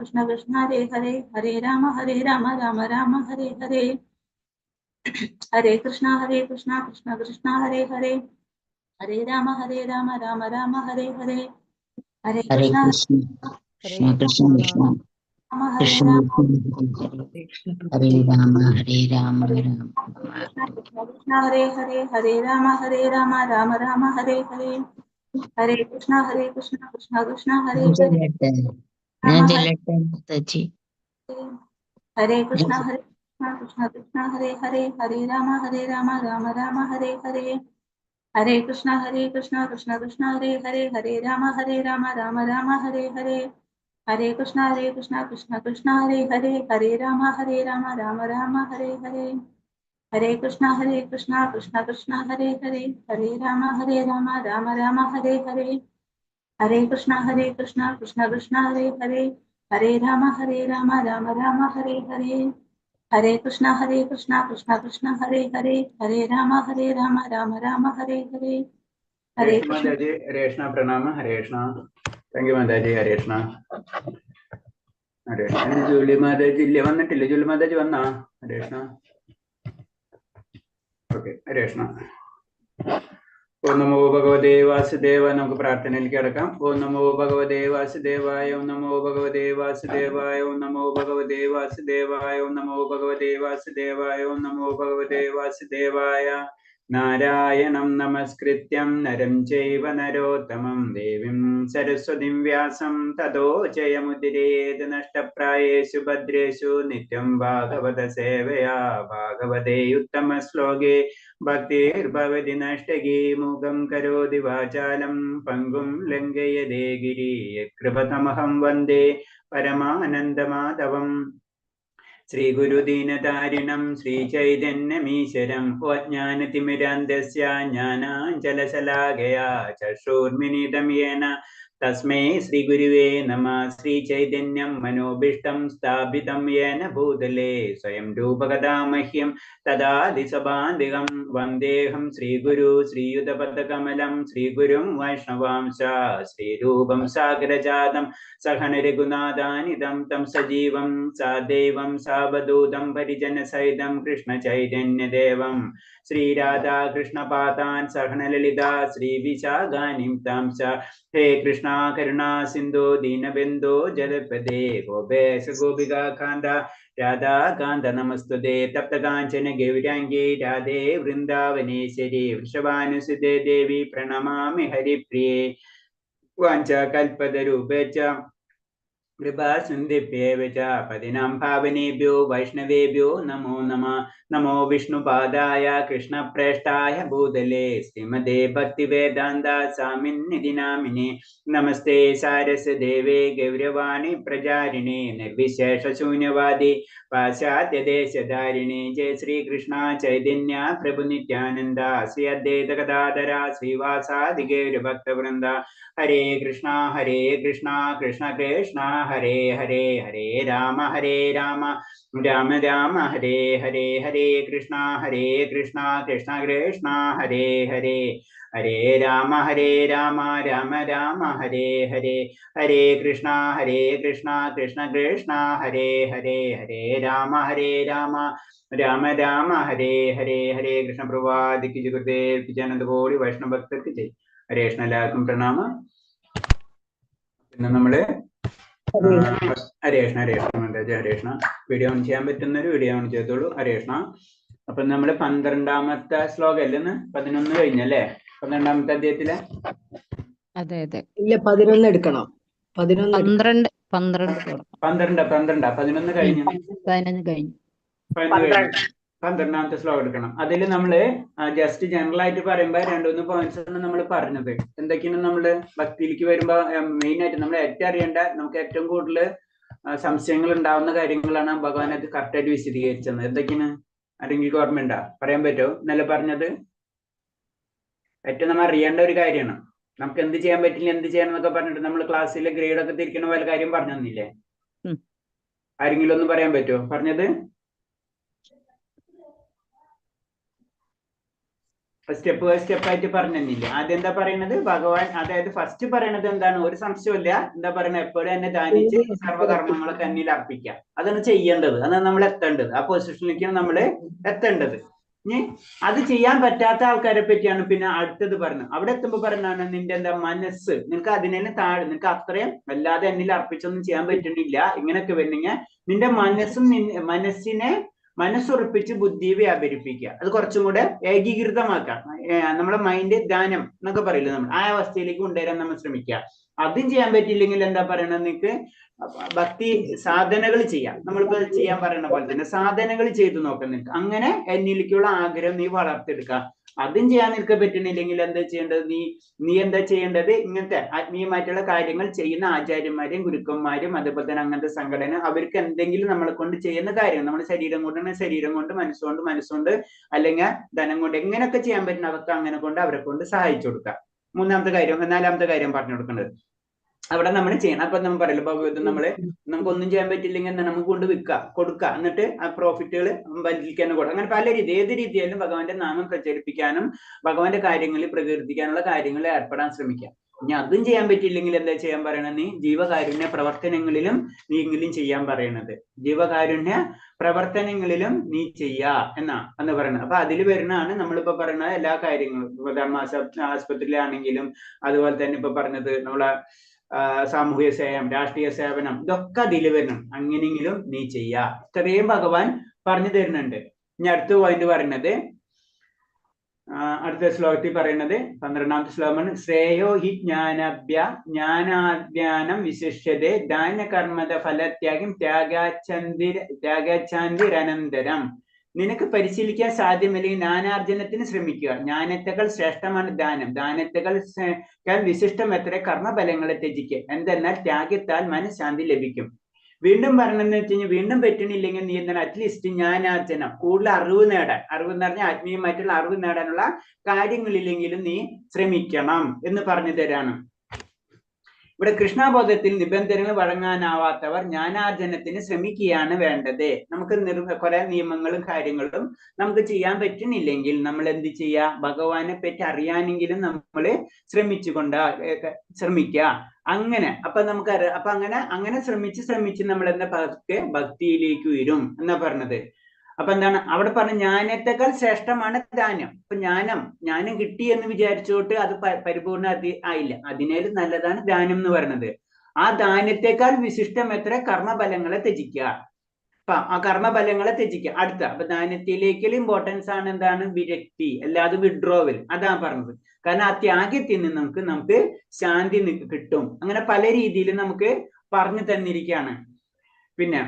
कृष्ण कृष्ण हरे हरे, हरे राम राम राम हरे हरे, हरे कृष्ण कृष्ण कृष्ण हरे हरे, हरे राम राम राम हरे हरे, हरे हरे कृष्ण कृष्ण कृष्ण कृष्ण कृष्ण राम कृष्ण हरे राम राम कृष्ण कृष्ण हरे हरे, हरे राम राम राम हरे हरे, हरे कृष्ण कृष्ण कृष्ण हरे हरे, राम मुझे हरे लगता है माताजी हरे कृष्ण कृष्ण कृष्ण हरे हरे, हरे राम राम राम हरे हरे, हरे कृष्ण कृष्ण कृष्ण हरे हरे, हरे राम राम राम हरे हरे, हरे कृष्ण कृष्ण कृष्ण हरे हरे, हरे राम राम राम हरे हरे, हरे कृष्ण कृष्ण कृष्ण हरे हरे, हरे राम राम राम हरे हरे, हरे कृष्ण कृष्ण कृष्ण हरे हरे, हरे राम राम राम हरे हरे, हरे कृष्ण कृष्ण कृष्ण हरे हरे, हरे राम राम राम हरे हरे, हरे रेशमा कृष्ण दादी रेशना प्रणाम हरेशना थैंक यू माताजी हरेशना हरेशना ജൂലി മാതാജി ഇല്ലേ വന്നിട്ടില്ല ജൂലി മാതാജി വന്നാ ഹരേഷ്ണ ഓക്കെ ഹരേഷ്ണ ഓം നമോ ഭഗവതേ വാസുദേവ നമുക്ക് പ്രാർത്ഥനയിലേക്ക് കിടക്കാം ഓം നമോ ഭഗവതേ വാസുദേവായ ഓം നമോ ഭഗവതേ വാസുദേവായ ഓം നമോ ഭഗവതേ വാസുദേവായ ഓം നമോ ഭഗവതേ വാസുദേവായ ഓം നമോ ഭഗവതേ വാസുദേവായ നാരായണം നമസ്കൃത്യം നരം ചൈവ നരോത്തമം ദേവീം സരസ്വതിം വ്യാസം തതോ ജയമുദിരേത് നഷ്ടപ്രായേഷു ഭദ്രേഷു നിത്യം ഭാഗവത സേവയാ ഭാഗവതേ ഉത്തമ ശ്ലോകേ ഭക്തിർഭവതി നഷ്ടകീ മൂകം കരോതി വാചാലം പങ്കും ലംഘയതേ ഗിരി കൃപതമഹം വന്ദേ പരമാനന്ദമാധവം ശ്രീഗുരുദീനതാരിണം ശ്രീചൈതന്യമീശ്വരം അജ്ഞാനതിമിരാന്ധസ്യ ജ്ഞാനാഞ്ജലശലാകയാ ചക്ഷുർമിലിതം യേന തസ്മൈ ശ്രീഗുരുവേ നമഃ ശ്രീചൈതന്യം മനോഭീഷ്ടം സ്ഥാപിതം യേന ഭൂതലേ സ്വയം രൂപകഥാ മഹ്യം തദാതി സഭാന്തികം വന്ദേഹം ശ്രീഗുരു ശ്രീയുതപദകമലം ശ്രീഗുരും വൈഷ്ണവാംശ ശ്രീരൂപം സാഗരജാതം സഹന രഘുനാഥാനിതം തം സജീവം സാദേവം സാവധൂതം പരിജനസഹിതം കൃഷ്ണ ചൈതന്യദേവം ശ്രീരാധാ കൃഷ്ണപാതാൻ സഹന ലളിത ശ്രീവിശാഖാനിം താം സ ഹേ കൃഷ്ണ കരുണാ സിന്ധു ദീനബന്ധു ജലപദേ ഗോപേശ ഗോപികാ കാന്ത രാധാകാന്ത നമസ്തുതേ തപ്തകാഞ്ചന ഗൗരാംഗേ രാധേ വൃന്ദാവനേശ്വരി വൃഷഭാനുസുതേ ദേവി പ്രണമാമി ഹരിപ്രിയേ വാഞ്ചാകൽപതരൂപേച്ച കൃപാസിന്ധിഭ്യേവ ച പതിനാം ഭാവനേഭ്യോ വൈഷ്ണവേഭ്യോ നമോ നമഃ നമോ വിഷ്ണുപാദായ കൃഷ്ണപ്രേഷ്ഠായ ഭൂതലേ ശ്രീമതേ ഭക്തിവേദാന്ത സ്വാമിന്നിധി നാമിനെ നമസ്തേ സാരസ്വദേവേ ഗൗരവാണി പ്രചാരിണേ നിർവിശേഷശൂന്യവാദി പാശ്ചാത്യദേശധാരിണി ജയ ശ്രീകൃഷ്ണ ചൈതന്യ പ്രഭു നിത്യാനന്ദ ശ്രീ അദ്വൈത ഗദാധര ശ്രീവാസാദി ഗൗരഭക്തവൃന്ദ ഹരേ കൃഷ്ണ കൃഷ്ണ കൃഷ്ണ ഹരേ ഹരേ ഹരേ രാമ രാമ രാമ ഹരേ ഹരേ ഹരേ കൃഷ്ണ കൃഷ്ണ കൃഷ്ണ ഹരേ ഹരേ ഹരേ രാമ രാമ രാമ ഹരേ ഹരേ ഹരേ കൃഷ്ണ കൃഷ്ണ കൃഷ്ണ ഹരേ ഹരേ ഹരേ രാമ രാമ രാമ ഹരേ ഹരേ ഹരേ കൃഷ്ണ പ്രഭാതിക്ക് ജഗുരുദേവ് ജനന്ത കോടി വൈഷ്ണവ ഭക്തർക്ക് ജയ് ഹരേഷ്ണ എല്ലാവർക്കും പ്രണാമം പിന്നെ നമ്മള് ഹരേഷ്ണ ഹരേഷ്ണ വീഡിയോ ഓൺ ചെയ്യാൻ പറ്റുന്ന ഒരു വീഡിയോ ഓൺ ചെയ്തോളൂ ഹരേഷ്ണ. അപ്പൊ നമ്മള് 12ാമത്തെ ശ്ലോകം അല്ലെന്ന് 11 കഴിഞ്ഞല്ലേ 12ാമത്തെ അധ്യായത്തിലെ അതെ അതെ ഇല്ല 11 എടുക്കണം 11 11 കഴിഞ്ഞു 15 കഴിഞ്ഞു 15 കഴിഞ്ഞു 12ാമത്തെ ശ്ലോകം എടുക്കണം. അതിൽ നമ്മള് ജസ്റ്റ് ജനറൽ ആയിട്ട് പറയുമ്പോ 2-3 പോയിന്റ്സ് ആണ് നമ്മൾ പറഞ്ഞത്. എന്തൊക്കെയാണ് നമ്മള് ഭക്തിയിലേക്ക് വരുമ്പോ മെയിൻ ആയിട്ട് നമ്മൾ ഏറ്റവും അറിയേണ്ട നമുക്ക് ഏറ്റവും കൂടുതൽ സംശയങ്ങൾ ഉണ്ടാവുന്ന കാര്യങ്ങളാണ് ഭഗവാൻ അത് കറക്റ്റ് ആയിട്ട് വിശദീകരിച്ചത്. എന്തൊക്കെയാണ് ആരെങ്കിലും ഓർമ്മയുണ്ടാ പറയാൻ പറ്റുമോ? ഇന്നലെ പറഞ്ഞത് ഏറ്റവും നമ്മൾ അറിയേണ്ട ഒരു കാര്യമാണ്. നമുക്ക് എന്ത് ചെയ്യാൻ പറ്റില്ല എന്ത് ചെയ്യണം എന്നൊക്കെ പറഞ്ഞിട്ട് നമ്മൾ ക്ലാസ്സിലെ ഗ്രേഡ് ഒക്കെ തിരിക്കണ പോലെ കാര്യം പറഞ്ഞു തന്നില്ലേ? ആരെങ്കിലും ഒന്ന് പറയാൻ പറ്റുമോ പറഞ്ഞത്? സ്റ്റെപ്പ് ബൈ സ്റ്റെപ്പ് ആയിട്ട് പറഞ്ഞില്ല. ആദ്യം എന്താ പറയുന്നത്? ഭഗവാൻ, അതായത് ഫസ്റ്റ് പറയണത് എന്താണ്? ഒരു സംശയമില്ല, എന്താ പറയുന്നത്? എപ്പോഴും എന്നെ ധ്യാനിച്ച് സർവ്വകർമ്മങ്ങളൊക്കെ എന്നിൽ അർപ്പിക്കുക. അതാണ് ചെയ്യേണ്ടത്, അതാണ് നമ്മൾ എത്തേണ്ടത്. ആ പൊസിഷനിലേക്കാണ് നമ്മൾ എത്തേണ്ടത്. ഇനി അത് ചെയ്യാൻ പറ്റാത്ത ആൾക്കാരെ പറ്റിയാണ് പിന്നെ അടുത്തത് പറഞ്ഞത്. അവിടെ എത്തുമ്പോൾ പറഞ്ഞാണ് നിന്റെ എന്താ മനസ്സ്, നിനക്ക് അതിനെ താഴെ, നിനക്ക് അത്രയും വല്ലാതെ എന്നിൽ അർപ്പിച്ചൊന്നും ചെയ്യാൻ പറ്റുന്നില്ല, ഇങ്ങനെയൊക്കെ വരുന്നെങ്കിൽ നിന്റെ മനസ്സിനെ മനസ്സുറപ്പിച്ച് ബുദ്ധിയെ വ്യാപരിപ്പിക്കുക. അത് കുറച്ചും കൂടെ ഏകീകൃതമാക്കാം. നമ്മളെ മൈൻഡ് ധ്യാനം എന്നൊക്കെ പറയില്ല, നമ്മൾ ആ അവസ്ഥയിലേക്ക് കൊണ്ടുവരാൻ നമ്മൾ ശ്രമിക്കുക. അതും ചെയ്യാൻ പറ്റിയില്ലെങ്കിൽ എന്താ പറയണത്? നിനക്ക് ഭക്തി സാധനകൾ ചെയ്യാം. നമ്മളിപ്പോ ചെയ്യാൻ പറയുന്ന പോലെ തന്നെ സാധനകൾ ചെയ്തു നോക്കാം. നിനക്ക് അങ്ങനെ എന്നിലേക്കുള്ള ആഗ്രഹം നീ വളർത്തിയെടുക്കുക. അതും ചെയ്യാൻ നിനക്ക് പറ്റുന്നില്ലെങ്കിൽ എന്താ ചെയ്യേണ്ടത്? നീ എന്താ ചെയ്യേണ്ടത്? ഇങ്ങനത്തെ ആത്മീയമായിട്ടുള്ള കാര്യങ്ങൾ ചെയ്യുന്ന ആചാര്യന്മാരെയും ഗുരുക്കന്മാരും അതുപോലെ തന്നെ അങ്ങനത്തെ സംഘടന, അവർക്ക് എന്തെങ്കിലും നമ്മളെ കൊണ്ട് ചെയ്യുന്ന കാര്യം, നമ്മുടെ ശരീരം കൊണ്ടാണ് ശരീരം കൊണ്ട്, മനസ്സുകൊണ്ട് അല്ലെങ്കിൽ ധനം കൊണ്ട്, എങ്ങനെയൊക്കെ ചെയ്യാൻ പറ്റുന്ന അവർക്ക് അങ്ങനെ കൊണ്ട് അവരെ കൊണ്ട് സഹായിച്ചു കൊടുക്കുക. നാലാമത്തെ കാര്യം പറഞ്ഞു കൊടുക്കേണ്ടത് അവിടെ നമ്മൾ ചെയ്യണം. അപ്പൊ നമ്മൾ പറയല്ലോ ഭഗവത്, നമുക്കൊന്നും ചെയ്യാൻ പറ്റില്ലെങ്കിൽ നമുക്ക് കൊണ്ട് കൊടുക്കുക, എന്നിട്ട് ആ പ്രോഫിറ്റുകൾ വലിക്കാനും കൊടുക്കുക. അങ്ങനെ പല രീതി, ഏത് രീതിയിലും ഭഗവാന്റെ നാമം പ്രചരിപ്പിക്കാനും ഭഗവാന്റെ കാര്യങ്ങളിൽ പ്രകീർത്തിക്കാനുള്ള കാര്യങ്ങളിൽ ഏർപ്പെടാൻ ശ്രമിക്കുക. ഇനി അതും ചെയ്യാൻ പറ്റിയില്ലെങ്കിൽ എന്താ ചെയ്യാൻ പറയണത്? നീ ജീവകാരുണ്യ പ്രവർത്തനങ്ങളിലും നീയെങ്കിലും ചെയ്യാൻ പറയണത്. ജീവകാരുണ്യ പ്രവർത്തനങ്ങളിലും നീ എന്ന് പറയുന്നത്. അപ്പൊ അതിൽ വരുന്നതാണ് നമ്മളിപ്പോ പറയുന്നത് എല്ലാ കാര്യങ്ങളും. ആശുപത്രിയിലാണെങ്കിലും അതുപോലെ തന്നെ ഇപ്പൊ പറഞ്ഞത് നമ്മളെ സാമൂഹ്യ സേവനം, രാഷ്ട്രീയ സേവനം, ഇതൊക്കെ അതിൽ വരണം. അങ്ങനെയെങ്കിലും നീ ഇത്രയും ഭഗവാൻ പറഞ്ഞു തരുന്നുണ്ട്. ഇനി അടുത്ത പോയിന്റ് പറയുന്നത്, അടുത്ത ശ്ലോകത്തിൽ പറയുന്നത് 12ാമത്തെ ശ്ലോകമാണ്. ശ്രേയോ ഹി ജ്ഞാനാജ്ഞാനം വിശിഷ്യതേ ദാനകർമ്മത ഫലത്യാഗം ത്യാഗാച്ഛാന്തിരനന്തരം. നിനക്ക് പരിശീലിക്കാൻ സാധ്യമല്ലെങ്കിൽ ജ്ഞാനാർജനത്തിന് ശ്രമിക്കുക. ജ്ഞാനത്തെക്കാൾ ശ്രേഷ്ഠമാണ് ദാനം. ദാനത്തെക്കാൾ വിശിഷ്ടം എത്ര കർമ്മഫലങ്ങളെ ത്യജിക്കുക. എന്തെന്നാൽ ത്യാഗത്താൽ മനഃശാന്തി ലഭിക്കും. വീണ്ടും പറഞ്ഞെന്ന് വെച്ച് കഴിഞ്ഞാൽ, വീണ്ടും പറ്റണില്ലെങ്കിൽ നീ എന്താണ് അറ്റ്ലീസ്റ്റ് ജ്ഞാനാർജനം, കൂടുതൽ അറിവ് നേടാൻ, അറിവ് എന്ന് പറഞ്ഞാൽ ആത്മീയമായിട്ടുള്ള അറിവ് നേടാനുള്ള കാര്യങ്ങളില്ലെങ്കിലും നീ ശ്രമിക്കണം എന്ന് പറഞ്ഞു തരാണ്. ഇവിടെ കൃഷ്ണബോധത്തിൽ നിബന്ധനകൾ വഴങ്ങാനാവാത്തവർ ജ്ഞാനാർജനത്തിന് ശ്രമിക്കുകയാണ് വേണ്ടത്. നമുക്ക് കുറെ നിയമങ്ങളും കാര്യങ്ങളും നമുക്ക് ചെയ്യാൻ പറ്റുന്നില്ലെങ്കിൽ നമ്മൾ എന്ത് ചെയ്യുക? ഭഗവാനെ പറ്റി അറിയാനെങ്കിലും നമ്മൾ ശ്രമിക്കുക. അങ്ങനെ അങ്ങനെ ശ്രമിച്ച് നമ്മൾ എന്താ ഭക്തിയിലേക്ക് വരും എന്നാ പറഞ്ഞത്. അപ്പൊ എന്താണ് അവിടെ പറഞ്ഞ? ജ്ഞാനത്തെക്കാൾ ശ്രേഷ്ഠമാണ് ദാനം. അപ്പൊ ജ്ഞാനം കിട്ടി എന്ന് വിചാരിച്ചോട്ട് അത് പരിപൂർണ ആയില്ല. അതിനേലും നല്ലതാണ് ദാനം എന്ന് പറയുന്നത്. ആ ദാനത്തെക്കാൾ വിശിഷ്ടം എത്ര കർമ്മഫലങ്ങളെ ത്യജിക്കുക. അപ്പൊ ആ കർമ്മഫലങ്ങളെ ത്യജിക്കുക. അപ്പൊ ദാനത്തിലേക്കുള്ള ഇമ്പോർട്ടൻസ് ആണ് എന്താണ്? വിരക്തി, അല്ലാതെ വിഡ്രോവൽ. അതാ പറഞ്ഞത്. കാരണം ആ ത്യാഗത്തിൽ നിന്ന് നമുക്ക് ശാന്തി കിട്ടും. അങ്ങനെ പല രീതിയിൽ നമുക്ക് പറഞ്ഞു തന്നിരിക്കുകയാണ്. പിന്നെ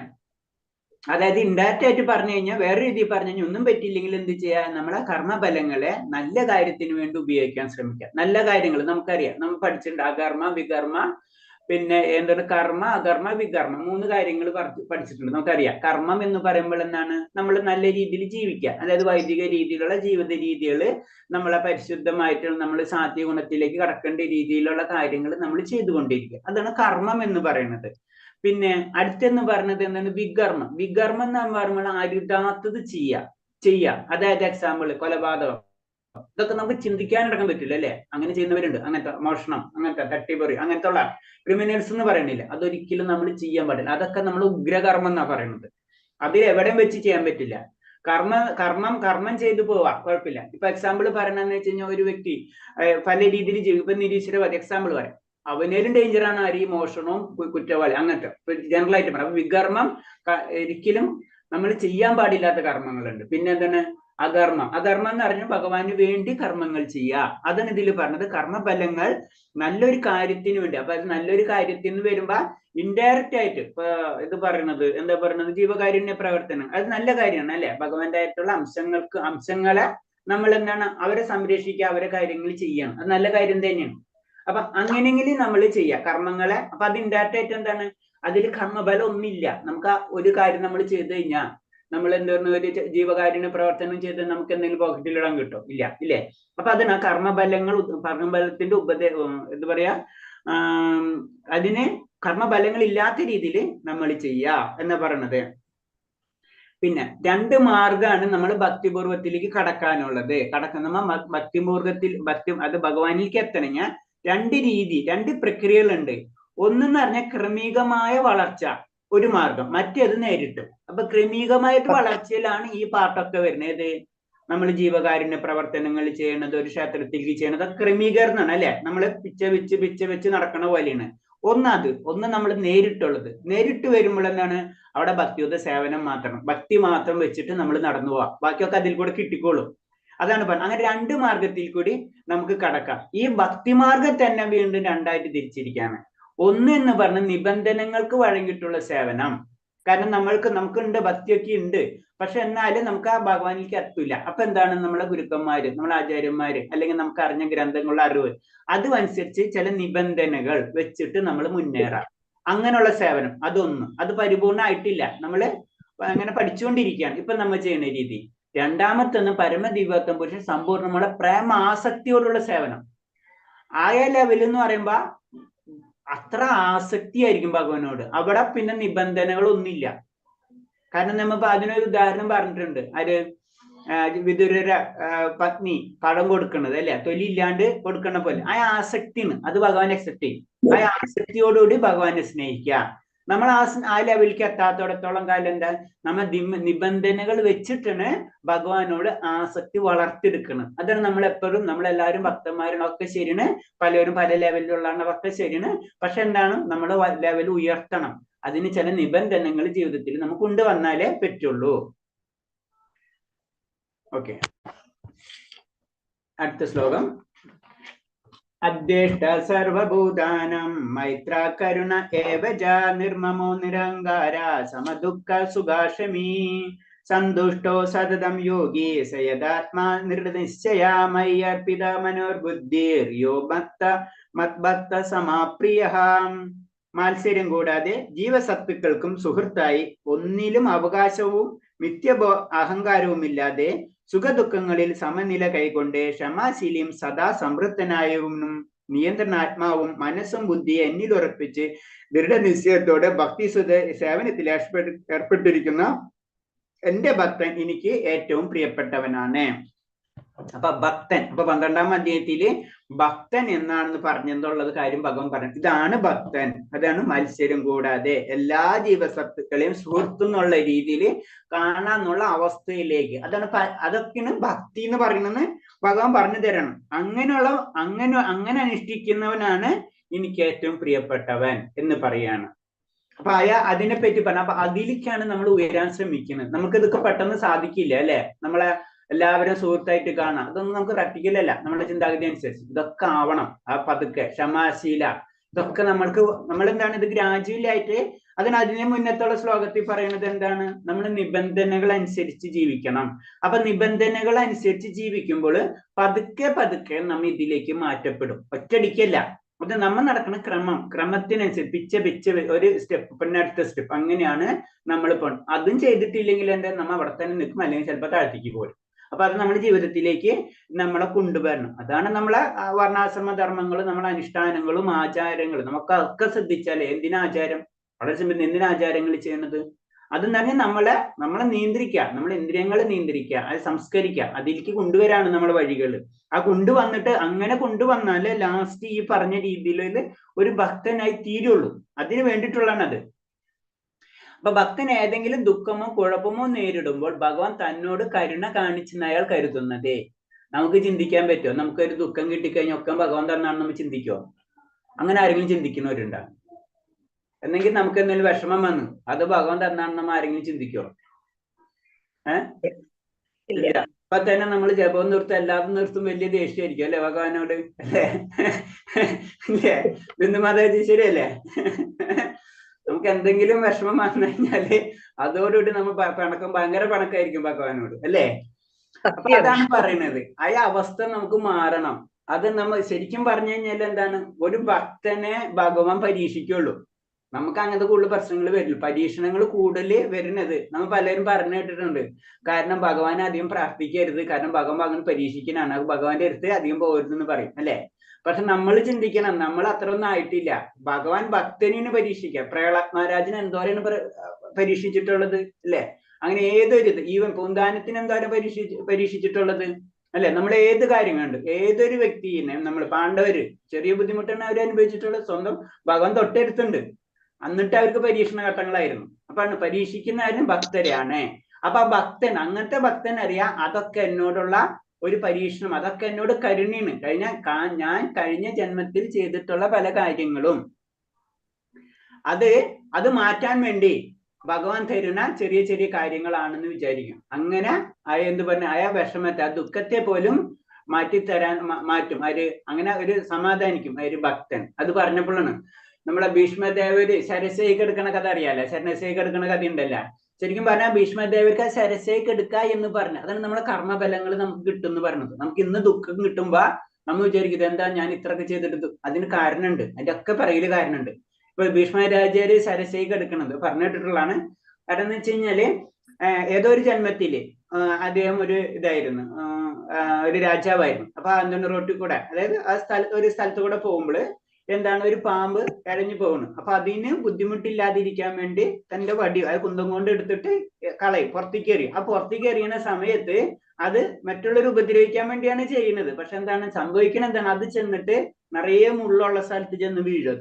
അതായത് ഇൻഡയറക്റ്റ് ആയിട്ട് പറഞ്ഞു കഴിഞ്ഞാൽ, വേറെ രീതിയിൽ പറഞ്ഞു കഴിഞ്ഞാൽ, ഒന്നും പറ്റിയില്ലെങ്കിൽ എന്ത് ചെയ്യുക? നമ്മളെ കർമ്മഫലങ്ങളെ നല്ല കാര്യത്തിന് വേണ്ടി ഉപയോഗിക്കാൻ ശ്രമിക്കുക. നല്ല കാര്യങ്ങൾ നമുക്കറിയാം, നമ്മൾ പഠിച്ചിട്ടുണ്ട്. അകർമ്മ, വികർമ്മ, പിന്നെ എന്താണ് കർമ്മ, അകർമ്മ, വികർമ്മ, 3 കാര്യങ്ങൾ പഠിച്ചിട്ടുണ്ട്. നമുക്കറിയാം. കർമ്മം എന്ന് പറയുമ്പോൾ എന്താണ്? നമ്മൾ നല്ല രീതിയിൽ ജീവിക്കുക, അതായത് വൈദിക രീതിയിലുള്ള ജീവിത രീതികൾ, നമ്മളെ പരിശുദ്ധമായിട്ട് നമ്മൾ സാത്വിക ഗുണത്തിലേക്ക് കടക്കേണ്ട രീതിയിലുള്ള കാര്യങ്ങൾ നമ്മൾ ചെയ്തുകൊണ്ടിരിക്കുക. അതാണ് കർമ്മം എന്ന് പറയുന്നത്. പിന്നെ അടുത്തെന്ന് പറഞ്ഞത് എന്താണ്? വികർമ്മം എന്ന് പറയുമ്പോൾ അരുതാത്തത് ചെയ്യുക. അതായത് എക്സാമ്പിൾ കൊലപാതകം, ഇതൊക്കെ നമുക്ക് ചിന്തിക്കാനടക്കാൻ പറ്റില്ല അല്ലെ? അങ്ങനെ ചെയ്യുന്നവരുണ്ട്. അങ്ങനത്തെ മോഷണം, അങ്ങനത്തെ തട്ടിപ്പറി, അങ്ങനത്തെ ഉള്ള ക്രിമിനൽസ് എന്ന് പറയുന്നില്ല. അതൊരിക്കലും നമ്മൾ ചെയ്യാൻ പാടില്ല. അതൊക്കെ നമ്മൾ ഉഗ്രകർമ്മം എന്നാ പറയുന്നത്. അതിൽ എവിടെയും വെച്ച് ചെയ്യാൻ പറ്റില്ല. കർമ്മം ചെയ്തു പോവാ, കുഴപ്പമില്ല. ഇപ്പൊ എക്സാമ്പിൾ പറയണെന്ന് വെച്ച് കഴിഞ്ഞാൽ, ഒരു വ്യക്തി പല രീതിയിൽ ഇപ്പൊ നിരീശ്വരവാദി എക്സാമ്പിൾ പറയാം, അവനേലും ഡേഞ്ചറാണ് ആര്? ഈ മോഷണവും കുറ്റവാളി, അങ്ങനത്തെ ജനറൽ ആയിട്ട് പറയാം. വികർമ്മം ഒരിക്കലും നമ്മൾ ചെയ്യാൻ പാടില്ലാത്ത കർമ്മങ്ങളുണ്ട്. പിന്നെ എന്താണ്? അധർമ്മം എന്ന് പറഞ്ഞാൽ ഭഗവാന് വേണ്ടി കർമ്മങ്ങൾ ചെയ്യുക. അതാണ് ഇതിൽ പറഞ്ഞത്. കർമ്മഫലങ്ങൾ നല്ലൊരു കാര്യത്തിന് വേണ്ടി. അപ്പൊ അത് നല്ലൊരു കാര്യത്തിന് വരുമ്പോ ഇൻഡയറക്റ്റ് ആയിട്ട് ഇപ്പൊ ഇത് പറയുന്നത് എന്താ പറയുന്നത്? ജീവകാരുണ്യ പ്രവർത്തനം, അത് നല്ല കാര്യമാണ് അല്ലെ? ഭഗവാന്റെ ആയിട്ടുള്ള അംശങ്ങളെ നമ്മൾ എന്താണ്? അവരെ സംരക്ഷിക്കുക, അവരെ കാര്യങ്ങൾ ചെയ്യണം. അത് നല്ല കാര്യം തന്നെയാണ്. അപ്പൊ അങ്ങനെയെങ്കിലും നമ്മൾ ചെയ്യാം കർമ്മങ്ങളെ. അപ്പൊ അത് ഇൻഡയറക്റ്റ് ആയിട്ട് എന്താണ്? അതിൽ കർമ്മഫലം ഒന്നുമില്ല. നമുക്ക് ആ ഒരു കാര്യം നമ്മൾ ചെയ്ത് കഴിഞ്ഞാൽ, നമ്മൾ എന്താ പറയുക, ഒരു ജീവകാരുണ്യ പ്രവർത്തനം ചെയ്ത് നമുക്ക് എന്തെങ്കിലും പോക്കറ്റിലിടാൻ കിട്ടും? ഇല്ലേ? അപ്പൊ അതിന് കർമ്മഫലത്തിന്റെ എന്താ പറയാ, അതിന് കർമ്മഫലങ്ങൾ ഇല്ലാത്ത രീതിയിൽ നമ്മൾ ചെയ്യുക എന്ന് പറയണത്. പിന്നെ 2 മാർഗമാണ് നമ്മൾ ഭക്തിപൂർവത്തിലേക്ക് കടക്കാനുള്ളത്. നമ്മ ഭക്തി അത് ഭഗവാനിലേക്ക് എത്തണമെങ്കിൽ 2 രീതി, 2 പ്രക്രിയകളുണ്ട്. ഒന്നെന്ന് പറഞ്ഞാൽ ക്രമികമായ വളർച്ച, ഒരു മാർഗം. മറ്റേത് നേരിട്ട്. അപ്പൊ ക്രമികമായിട്ട് വളർച്ചയിലാണ് ഈ പാട്ടൊക്കെ വരുന്നത്. നമ്മൾ ജീവകാരുണ്യ പ്രവർത്തനങ്ങൾ ചെയ്യണത്, ഒരു ക്ഷേത്രത്തിലേക്ക് ചെയ്യണത് ക്രമീകരണമാണ് അല്ലെ. നമ്മൾ പിച്ച വെച്ച് നടക്കണ പോലെയാണ്. ഒന്ന് നമ്മൾ നേരിട്ടുള്ളത്. നേരിട്ട് വരുമ്പോൾ എന്താണ്, അവിടെ ഭക്തിയുദ്ധ സേവനം മാത്രം, ഭക്തി മാത്രം വെച്ചിട്ട് നമ്മൾ നടന്നു പോവാം, ബാക്കിയൊക്കെ അതിൽ കൂടെ കിട്ടിക്കോളും. അതാണ് പറഞ്ഞത്. അങ്ങനെ 2 മാർഗത്തിൽ കൂടി നമുക്ക് കടക്കാം. ഈ ഭക്തിമാർഗം തന്നെ വീണ്ടും 2ആയിട്ട് തിരിച്ചിരിക്കുകയാണ്. ഒന്ന് എന്ന് പറഞ്ഞ നിബന്ധനകൾക്ക് വഴങ്ങിയിട്ടുള്ള സേവനം. കാരണം നമുക്കുണ്ട്, ഭക്തിയൊക്കെ ഉണ്ട്, പക്ഷെ എന്നാലും നമുക്ക് ആ ഭഗവാനിലേക്ക് എത്തൂല. അപ്പൊ എന്താണ്, നമ്മളെ ഗുരുക്കന്മാര്, നമ്മളെ ആചാര്യന്മാര്, അല്ലെങ്കിൽ നമുക്ക് അറിഞ്ഞ ഗ്രന്ഥങ്ങളുടെ അറിവ്, അതുമനുസരിച്ച് ചില നിബന്ധനകൾ വെച്ചിട്ട് നമ്മൾ മുന്നേറാം. അങ്ങനെയുള്ള സേവനം അതൊന്ന്. അത് പരിപൂർണമായിട്ടില്ല, നമ്മള് അങ്ങനെ പഠിച്ചുകൊണ്ടിരിക്കുകയാണ് ഇപ്പൊ നമ്മൾ ചെയ്യുന്ന രീതി. രണ്ടാമത്തൊന്ന് പരമദിവ്യത്വം പുരുഷൻ സമ്പൂർണ്ണമുള്ള പ്രേമാസക്തിയോടുള്ള സേവനം. ആയ ലെവൽ എന്ന് പറയുമ്പോ അത്ര ആസക്തിയായിരിക്കും ഭഗവാനോട്. അവിടെ പിന്നെ നിബന്ധനകളൊന്നുമില്ല. കാരണം നമ്മ അതിനൊരു ഉദാഹരണം പറഞ്ഞിട്ടുണ്ട്. അത് വിദുരര പത്നി പഴം കൊടുക്കുന്നത് അല്ലെ, തൊലി ഇല്ലാണ്ട് കൊടുക്കണ പോലെ. ആ ആസക്തിയാണ്, അത് ഭഗവാൻ അക്സെപ്റ്റ് ചെയ്യും. ആ ആസക്തിയോടുകൂടി ഭഗവാനെ സ്നേഹിക്കുക. നമ്മൾ ആ ലെവലിലേക്ക് എത്താത്തോടത്തോളം കാലം എന്താ, നമ്മൾ നിബന്ധനകൾ വെച്ചിട്ടാണ് ഭഗവാനോട് ആസക്തി വളർത്തിയെടുക്കണം. അതാണ് നമ്മൾ എപ്പോഴും, നമ്മളെല്ലാവരും ഭക്തന്മാരും ഒക്കെ ശരിയാണ്, പലരും പല ലെവലിലുള്ളതൊക്കെ ശരിയാണ്. പക്ഷെ എന്താണ്, നമ്മൾ ലെവൽ ഉയർത്തണം. അതിന് ചില നിബന്ധനകൾ ജീവിതത്തിൽ നമുക്ക് കൊണ്ടുവന്നാലേ പറ്റുള്ളൂ. ഓക്കെ, അടുത്ത ശ്ലോകം. അദ്വേഷ്ട സർവഭൂതാനം മൈത്ര കരുണ ഏവജ നിർമ്മമോ നിരങ്കാര സമദുഃഖ സുഖാശമീ സന്തുഷ്ടോ സതതം യോഗി സയദാത്മാ നിർനിശ്ചയ മയ്യർപ്പിത മനോർബുദ്ധിർ യോ മത്ഭക്ത സമാപ്രിയഃ. മാത്സര്യം കൂടാതെ ജീവസത്തുക്കൾക്കും സുഹൃത്തായി, ഒന്നിലും അവകാശവും അഹങ്കാരവുമില്ലാതെ സുഖദുഃഖങ്ങളിൽ സമനില കൈകൊണ്ട് ക്ഷമാശീലിയും സദാ സമൃദ്ധനായവും നിയന്ത്രണാത്മാവും മനസ്സും ബുദ്ധിയെ എന്നിലുറപ്പിച്ച് ദൃഢനിശ്ചയത്തോടെ ഭക്തി സേവനത്തിൽ ഏർപ്പെട്ടിരിക്കുന്ന എന്റെ ഭക്തൻ എനിക്ക് ഏറ്റവും പ്രിയപ്പെട്ടവനാണ്. അപ്പൊ ഭക്തൻ, അപ്പൊ 12ാം അധ്യായത്തില് ഭക്തൻ എന്നാണെന്ന് പറഞ്ഞെന്നുള്ളത് കാര്യം ഭഗവാൻ പറഞ്ഞു. ഇതാണ് ഭക്തൻ. അതാണ് മത്സരം കൂടാതെ എല്ലാ ജീവസത്തുക്കളെയും സുഹൃത്തുന്നുള്ള രീതിയിൽ കാണാന്നുള്ള അവസ്ഥയിലേക്ക്. അതൊക്കെയാണ് ഭക്തി എന്ന് പറയുന്നത് ഭഗവാൻ പറഞ്ഞു തരണം. അങ്ങനെ അനുഷ്ഠിക്കുന്നവനാണ് എനിക്ക് ഏറ്റവും പ്രിയപ്പെട്ടവൻ എന്ന് പറയാണ്. അപ്പൊ അതിനെപ്പറ്റി പറഞ്ഞ, അപ്പൊ അതിലേക്കാണ് നമ്മൾ ഉയരാൻ ശ്രമിക്കുന്നത്. നമുക്ക് ഇതൊക്കെ പെട്ടെന്ന് സാധിക്കില്ല അല്ലെ. നമ്മളെ എല്ലാവരും സുഹൃത്തായിട്ട് കാണാം, അതൊന്നും നമുക്ക് പ്രാക്ടിക്കൽ അല്ല. നമ്മുടെ ചിന്താഗതി അനുസരിച്ച് ഇതൊക്കെ ആവണം. ആ പതുക്കെ ക്ഷമാശീല, ഇതൊക്കെ നമ്മളെന്താണ്, ഇത് ഗ്രാജുവലി ആയിട്ട്. അതിനെ മുന്നത്തുള്ള ശ്ലോകത്തിൽ പറയുന്നത് എന്താണ്, നമ്മൾ നിബന്ധനകൾ അനുസരിച്ച് ജീവിക്കണം. അപ്പൊ നിബന്ധനകൾ അനുസരിച്ച് ജീവിക്കുമ്പോൾ പതുക്കെ നമ്മ ഇതിലേക്ക് മാറ്റപ്പെടും. ഒറ്റയടിക്കല്ല. അത് നമ്മൾ നടക്കുന്ന ക്രമത്തിനനുസരിച്ച് ഒരു സ്റ്റെപ്പ് പിന്നെ അടുത്ത സ്റ്റെപ്പ്, അങ്ങനെയാണ് നമ്മൾ പോകണം. അതും ചെയ്തിട്ടില്ലെങ്കിൽ എന്താ, നമ്മൾ അവിടെ തന്നെ നിൽക്കും, അല്ലെങ്കിൽ ചിലപ്പോൾ താഴ്ത്തിക്ക് പോരും. അപ്പൊ അത് നമ്മുടെ ജീവിതത്തിലേക്ക് നമ്മളെ കൊണ്ടുവരണം. അതാണ് നമ്മളെ വർണ്ണാശ്രമ ധർമ്മങ്ങളും നമ്മളെ അനുഷ്ഠാനങ്ങളും ആചാരങ്ങളും. നമുക്കൊക്കെ ശ്രദ്ധിച്ചാലേ, എന്തിനാചാരം, വളരെ സിമ്പിൾ. എന്തിനാചാരങ്ങൾ ചെയ്യണത്? അതെന്ന് പറഞ്ഞാൽ നമ്മളെ നിയന്ത്രിക്കുക, നമ്മളെ ഇന്ദ്രിയങ്ങളെ നിയന്ത്രിക്കുക, അത് സംസ്കരിക്കുക, അതിലേക്ക് കൊണ്ടുവരാണ് നമ്മളെ വഴികൾ. ആ കൊണ്ടുവന്നിട്ട് അങ്ങനെ കൊണ്ടുവന്നാല് ലാസ്റ്റ് ഈ പറഞ്ഞ രീതിയിൽ ഒരു ഭക്തനായി തീരുള്ളൂ. അതിന് വേണ്ടിയിട്ടുള്ളതാണ് അത്. അപ്പൊ ഭക്തൻ ഏതെങ്കിലും ദുഃഖമോ കുഴപ്പമോ നേരിടുമ്പോൾ ഭഗവാൻ തന്നോട് കരുണ കാണിച്ചെന്ന് അയാൾ കരുതുന്നതേ. നമുക്ക് ചിന്തിക്കാൻ പറ്റുമോ? നമുക്കൊരു ദുഃഖം കിട്ടിക്കഴിഞ്ഞാൽ ഒക്കെ ഭഗവാൻ തന്നാണെന്ന് നമ്മൾ ചിന്തിക്കുമോ? അങ്ങനെ ആരെങ്കിലും ചിന്തിക്കുന്നവരുണ്ടോ? എന്നെങ്കിൽ നമുക്ക് എന്തെങ്കിലും വിഷമം വന്നു, അത് ഭഗവാൻ തന്നാണെന്ന് നമ്മൾ ആരെങ്കിലും ചിന്തിക്കുമോ? ഇല്ല. അപ്പൊ തന്നെ നമ്മൾ ജപം നിർത്തും, എല്ലാതും നിർത്തും, വലിയ ദേഷ്യമായിരിക്കും അല്ലെ ഭഗവാനോട്, അല്ലേ? ഇല്ലേ? ബിന്ദുമാതാജി ശരിയല്ലേ? നമുക്ക് എന്തെങ്കിലും വിഷമം വന്നു കഴിഞ്ഞാല് അതോടുകൂടി നമ്മൾ ഭയങ്കര പണക്കായിരിക്കും ഭഗവാനോട്, അല്ലേ? അപ്പൊ അതാണ് പറയുന്നത്, ആ അവസ്ഥ നമുക്ക് മാറണം. അത് നമ്മൾ ശരിക്കും പറഞ്ഞു കഴിഞ്ഞാൽ എന്താണ്, ഒരു ഭക്തനെ ഭഗവാൻ പരീക്ഷിക്കുള്ളൂ. നമുക്ക് അങ്ങനത്തെ കൂടുതൽ പ്രശ്നങ്ങൾ വരില്ല. പരീക്ഷണങ്ങൾ കൂടുതൽ വരുന്നത് നമ്മൾ പലരും പറഞ്ഞു കേട്ടിട്ടുണ്ട്. കാരണം ഭഗവാനെ അധികം പ്രാർത്ഥിക്കരുത്, കാരണം ഭഗവാൻ അങ്ങനെ പരീക്ഷിക്കാനാണ്, ഭഗവാന്റെ അടുത്ത് അധികം പോകരുതെന്ന് പറയും, അല്ലെ? പക്ഷെ നമ്മൾ ചിന്തിക്കണം, നമ്മൾ അത്ര ഒന്നും ആയിട്ടില്ല. ഭഗവാൻ ഭക്തനെ പരീക്ഷിക്കാം. പ്രഹ്ലാദ് മഹാരാജന് എന്തോരാണ് പരീക്ഷിച്ചിട്ടുള്ളത്, അല്ലെ? അങ്ങനെ ഏതൊരു ഈവൻ പൂന്താനത്തിന് എന്താണ് പരീക്ഷിച്ചിട്ടുള്ളത് അല്ലെ? നമ്മൾ ഏത് കാര്യങ്ങളുണ്ട്, ഏതൊരു വ്യക്തിയെ നമ്മൾ പാണ്ഡവര് ചെറിയ ബുദ്ധിമുട്ടാണ് അവർ അനുഭവിച്ചിട്ടുള്ളത്, സ്വന്തം ഭഗവാൻ തൊട്ടടുത്തുണ്ട്, എന്നിട്ട് അവർക്ക് പരീക്ഷണ ഘട്ടങ്ങളായിരുന്നു. അപ്പൊ പരീക്ഷിക്കുന്നവരും ഭക്തരാണ്. അപ്പൊ ആ ഭക്തൻ, അങ്ങനത്തെ ഭക്തൻ അറിയാം അതൊക്കെ എന്നോടുള്ള ഒരു പരീക്ഷണം, അതൊക്കെ എന്നോട് കരുണയാണ്. ഞാൻ കഴിഞ്ഞ ജന്മത്തിൽ ചെയ്തിട്ടുള്ള പല കാര്യങ്ങളും അത് മാറ്റാൻ വേണ്ടി ഭഗവാൻ തരുന്ന ചെറിയ ചെറിയ കാര്യങ്ങളാണെന്ന് വിചാരിക്കും. അങ്ങനെ എന്ത് പറഞ്ഞ ആ വിഷമത്തെ, ആ ദുഃഖത്തെ പോലും മാറ്റിത്തരാൻ മാറ്റും ആര്, അങ്ങനെ ഒരു സമാധാനിക്കും ഒരു ഭക്തൻ. അത് പറഞ്ഞപ്പോഴാണ് നമ്മളെ ഭീഷ്മദേവര് ശരശയ്ക്ക് എടുക്കണ കഥ അറിയാലോ, ശരശയ്ക്ക് എടുക്കണ കഥ ഉണ്ടല്ല. ശരിക്കും പറഞ്ഞാൽ ഭീഷ്മദേവർക്ക് ശരശയ്ക്ക് എടുക്ക എന്ന് പറഞ്ഞു, അതാണ് നമ്മളെ കർമ്മഫലങ്ങൾ നമുക്ക് കിട്ടും എന്ന് പറഞ്ഞത്. നമുക്ക് ഇന്ന് ദുഃഖം കിട്ടുമ്പോ നമ്മൾ വിചാരിക്കുന്നത് എന്താ ഞാൻ ഇത്രയൊക്കെ ചെയ്തിട്ട്, അതിന് കാരണമുണ്ട്, അതിന്റെ ഒക്കെ പറയല് കാരണമുണ്ട്. ഇപ്പൊ ഭീഷ്മരാജാര് ശരശയ്ക്ക് എടുക്കണത് പറഞ്ഞിട്ടുള്ളതാണ്. കാരണം എന്ന് വെച്ച് കഴിഞ്ഞാല് ഏതോ ഒരു ജന്മത്തില് അദ്ദേഹം ഒരു ഇതായിരുന്നു, ഒരു രാജാവായിരുന്നു. അപ്പൊ എന്താണ് റോട്ടിൽ കൂടെ, അതായത് ഒരു സ്ഥലത്ത് കൂടെ പോകുമ്പോൾ എന്താണ് ഒരു പാമ്പ് ഇഴഞ്ഞു പോകുന്നു. അപ്പൊ അതിന് ബുദ്ധിമുട്ടില്ലാതിരിക്കാൻ വേണ്ടി തന്റെ വടി, അത് കുന്തം കൊണ്ട് എടുത്തിട്ട് കളയും, പുറത്തേക്ക് എറിയും. ആ പുറത്തേക്ക് എറിയുന്ന സമയത്ത് അത് മറ്റുള്ളവർ ഉപദ്രവിക്കാൻ വേണ്ടിയാണ് ചെയ്യുന്നത്. പക്ഷെ എന്താണ് സംഭവിക്കുന്നത്, എന്താണ് അത് ചെന്നിട്ട് നിറയെ മുള്ളുള്ള സ്ഥലത്ത് ചെന്ന് വീഴും.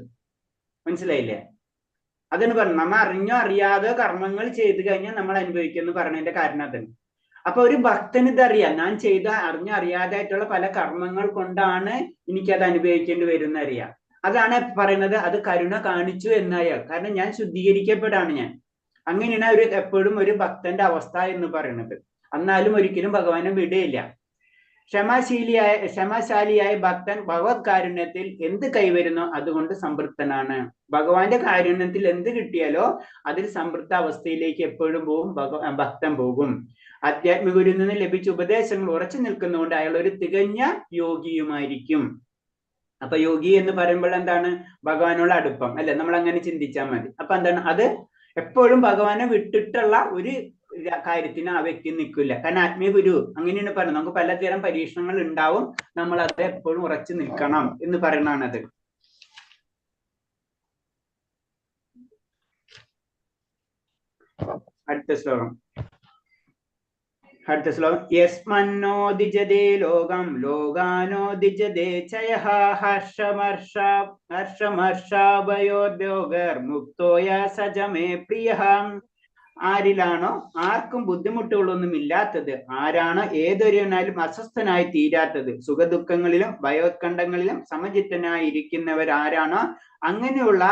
മനസ്സിലായില്ലേ? അതാണ് പറഞ്ഞു, നമ്മ അറിഞ്ഞോ അറിയാതെ കർമ്മങ്ങൾ ചെയ്തു കഴിഞ്ഞാൽ നമ്മൾ അനുഭവിക്കുമെന്ന് പറഞ്ഞതിന്റെ കാരണം അതാണ്. അപ്പൊ ഒരു ഭക്തന് ഇതറിയാം, ഞാൻ ചെയ്ത അറിഞ്ഞോ അറിയാതായിട്ടുള്ള പല കർമ്മങ്ങൾ കൊണ്ടാണ് എനിക്കത് അനുഭവിക്കേണ്ടി വരുന്ന അറിയാം. അതാണ് പറയുന്നത്, അത് കരുണ കാണിച്ചു എന്നയാൾ. കാരണം ഞാൻ ശുദ്ധീകരിക്കപ്പെടാണ് ഞാൻ. അങ്ങനെയാണ് എപ്പോഴും ഒരു ഭക്തന്റെ അവസ്ഥ എന്ന് പറയുന്നത്. എന്നാലും ഒരിക്കലും ഭഗവാനെ വിടുകയില്ല. ക്ഷമാശാലിയായ ഭക്തൻ ഭഗവത് കാരുണ്യത്തിൽ എന്ത് കൈവരുന്നോ അതുകൊണ്ട് സംതൃപ്തനാണ്. ഭഗവാന്റെ കാരുണ്യത്തിൽ എന്ത് കിട്ടിയാലോ അതിൽ സംതൃപ്ത അവസ്ഥയിലേക്ക് എപ്പോഴും ഭക്തൻ പോകും. ആധ്യാത്മിക ഗുരുവിൽ നിന്ന് ലഭിച്ച ഉപദേശങ്ങൾ ഉറച്ചു നിൽക്കുന്നതുകൊണ്ട് അയാൾ ഒരു തികഞ്ഞ യോഗിയുമായിരിക്കും. അപ്പൊ യോഗി എന്ന് പറയുമ്പോൾ എന്താണ്? ഭഗവാനുള്ള അടുപ്പം അല്ലെ? നമ്മൾ അങ്ങനെ ചിന്തിച്ചാൽ മതി. അപ്പൊ എന്താണ്? അത് എപ്പോഴും ഭഗവാനെ വിട്ടിട്ടുള്ള ഒരു കാര്യത്തിന് ആ വ്യക്തി നിൽക്കില്ല. കാരണം ആത്മീയ ഗുരു അങ്ങനെയാണ് പറയുന്നത്. നമുക്ക് പലതരം പരീക്ഷണങ്ങൾ ഉണ്ടാവും, നമ്മൾ അത് എപ്പോഴും ഉറച്ചു നിൽക്കണം എന്ന് പറയുന്നതാണത്. അടുത്ത ശ്ലോകം. യസ്മന്നോ ദിജതേ ലോകം ലോകാനോ ദിജതേ ചയഃ ഹർഷമർഷാഭയോദ്യോഗർ മുക്തോയ സജമേ പ്രിയഃ. ആരിലാണോ ആർക്കും ബുദ്ധിമുട്ടുകളൊന്നും ഇല്ലാത്തത്, ആരാണോ ഏതൊരുവനാലും അസ്വസ്ഥനായി തീരാത്തത്, സുഖദുഃഖങ്ങളിലും ഭയോത്കണ്ഠങ്ങളിലും സമചിത്തനായിരിക്കുന്നവരാരാണോ അങ്ങനെയുള്ള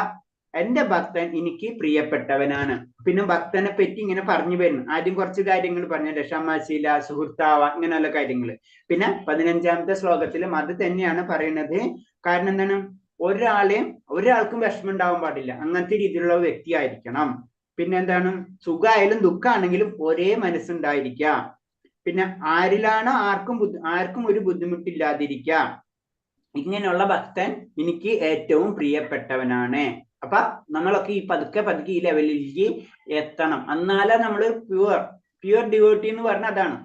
എന്റെ ഭക്തൻ എനിക്ക് പ്രിയപ്പെട്ടവനാണ്. പിന്നെ ഭക്തനെ പറ്റി ഇങ്ങനെ പറഞ്ഞു വരുന്നു. ആദ്യം കുറച്ച് കാര്യങ്ങൾ പറഞ്ഞു, ക്ഷമാശീല, സുഹൃത്താവ, ഇങ്ങനെയുള്ള കാര്യങ്ങൾ. പിന്നെ 15ാമത്തെ ശ്ലോകത്തിലും അത് തന്നെയാണ് പറയുന്നത്. കാരണം എന്താണ്? ഒരാൾക്കും വിഷമം ഉണ്ടാവാൻ പാടില്ല, അങ്ങനത്തെ രീതിയിലുള്ള വ്യക്തി ആയിരിക്കണം. പിന്നെ എന്താണ്? സുഖമായാലും ദുഃഖമാണെങ്കിലും ഒരേ മനസ്സുണ്ടായിരിക്കുക. പിന്നെ ആരിലാണോ ആർക്കും ഒരു ബുദ്ധിമുട്ടില്ലാതിരിക്കുക. ഇങ്ങനെയുള്ള ഭക്തൻ എനിക്ക് ഏറ്റവും പ്രിയപ്പെട്ടവനാണ്. അപ്പൊ നമ്മളൊക്കെ ഈ പതുക്കെ ഈ ലെവലിലേക്ക് എത്തണം. എന്നാലേ നമ്മൾ പ്യുവർ ഡിവോട്ടി എന്ന് പറഞ്ഞാൽ അതാണ്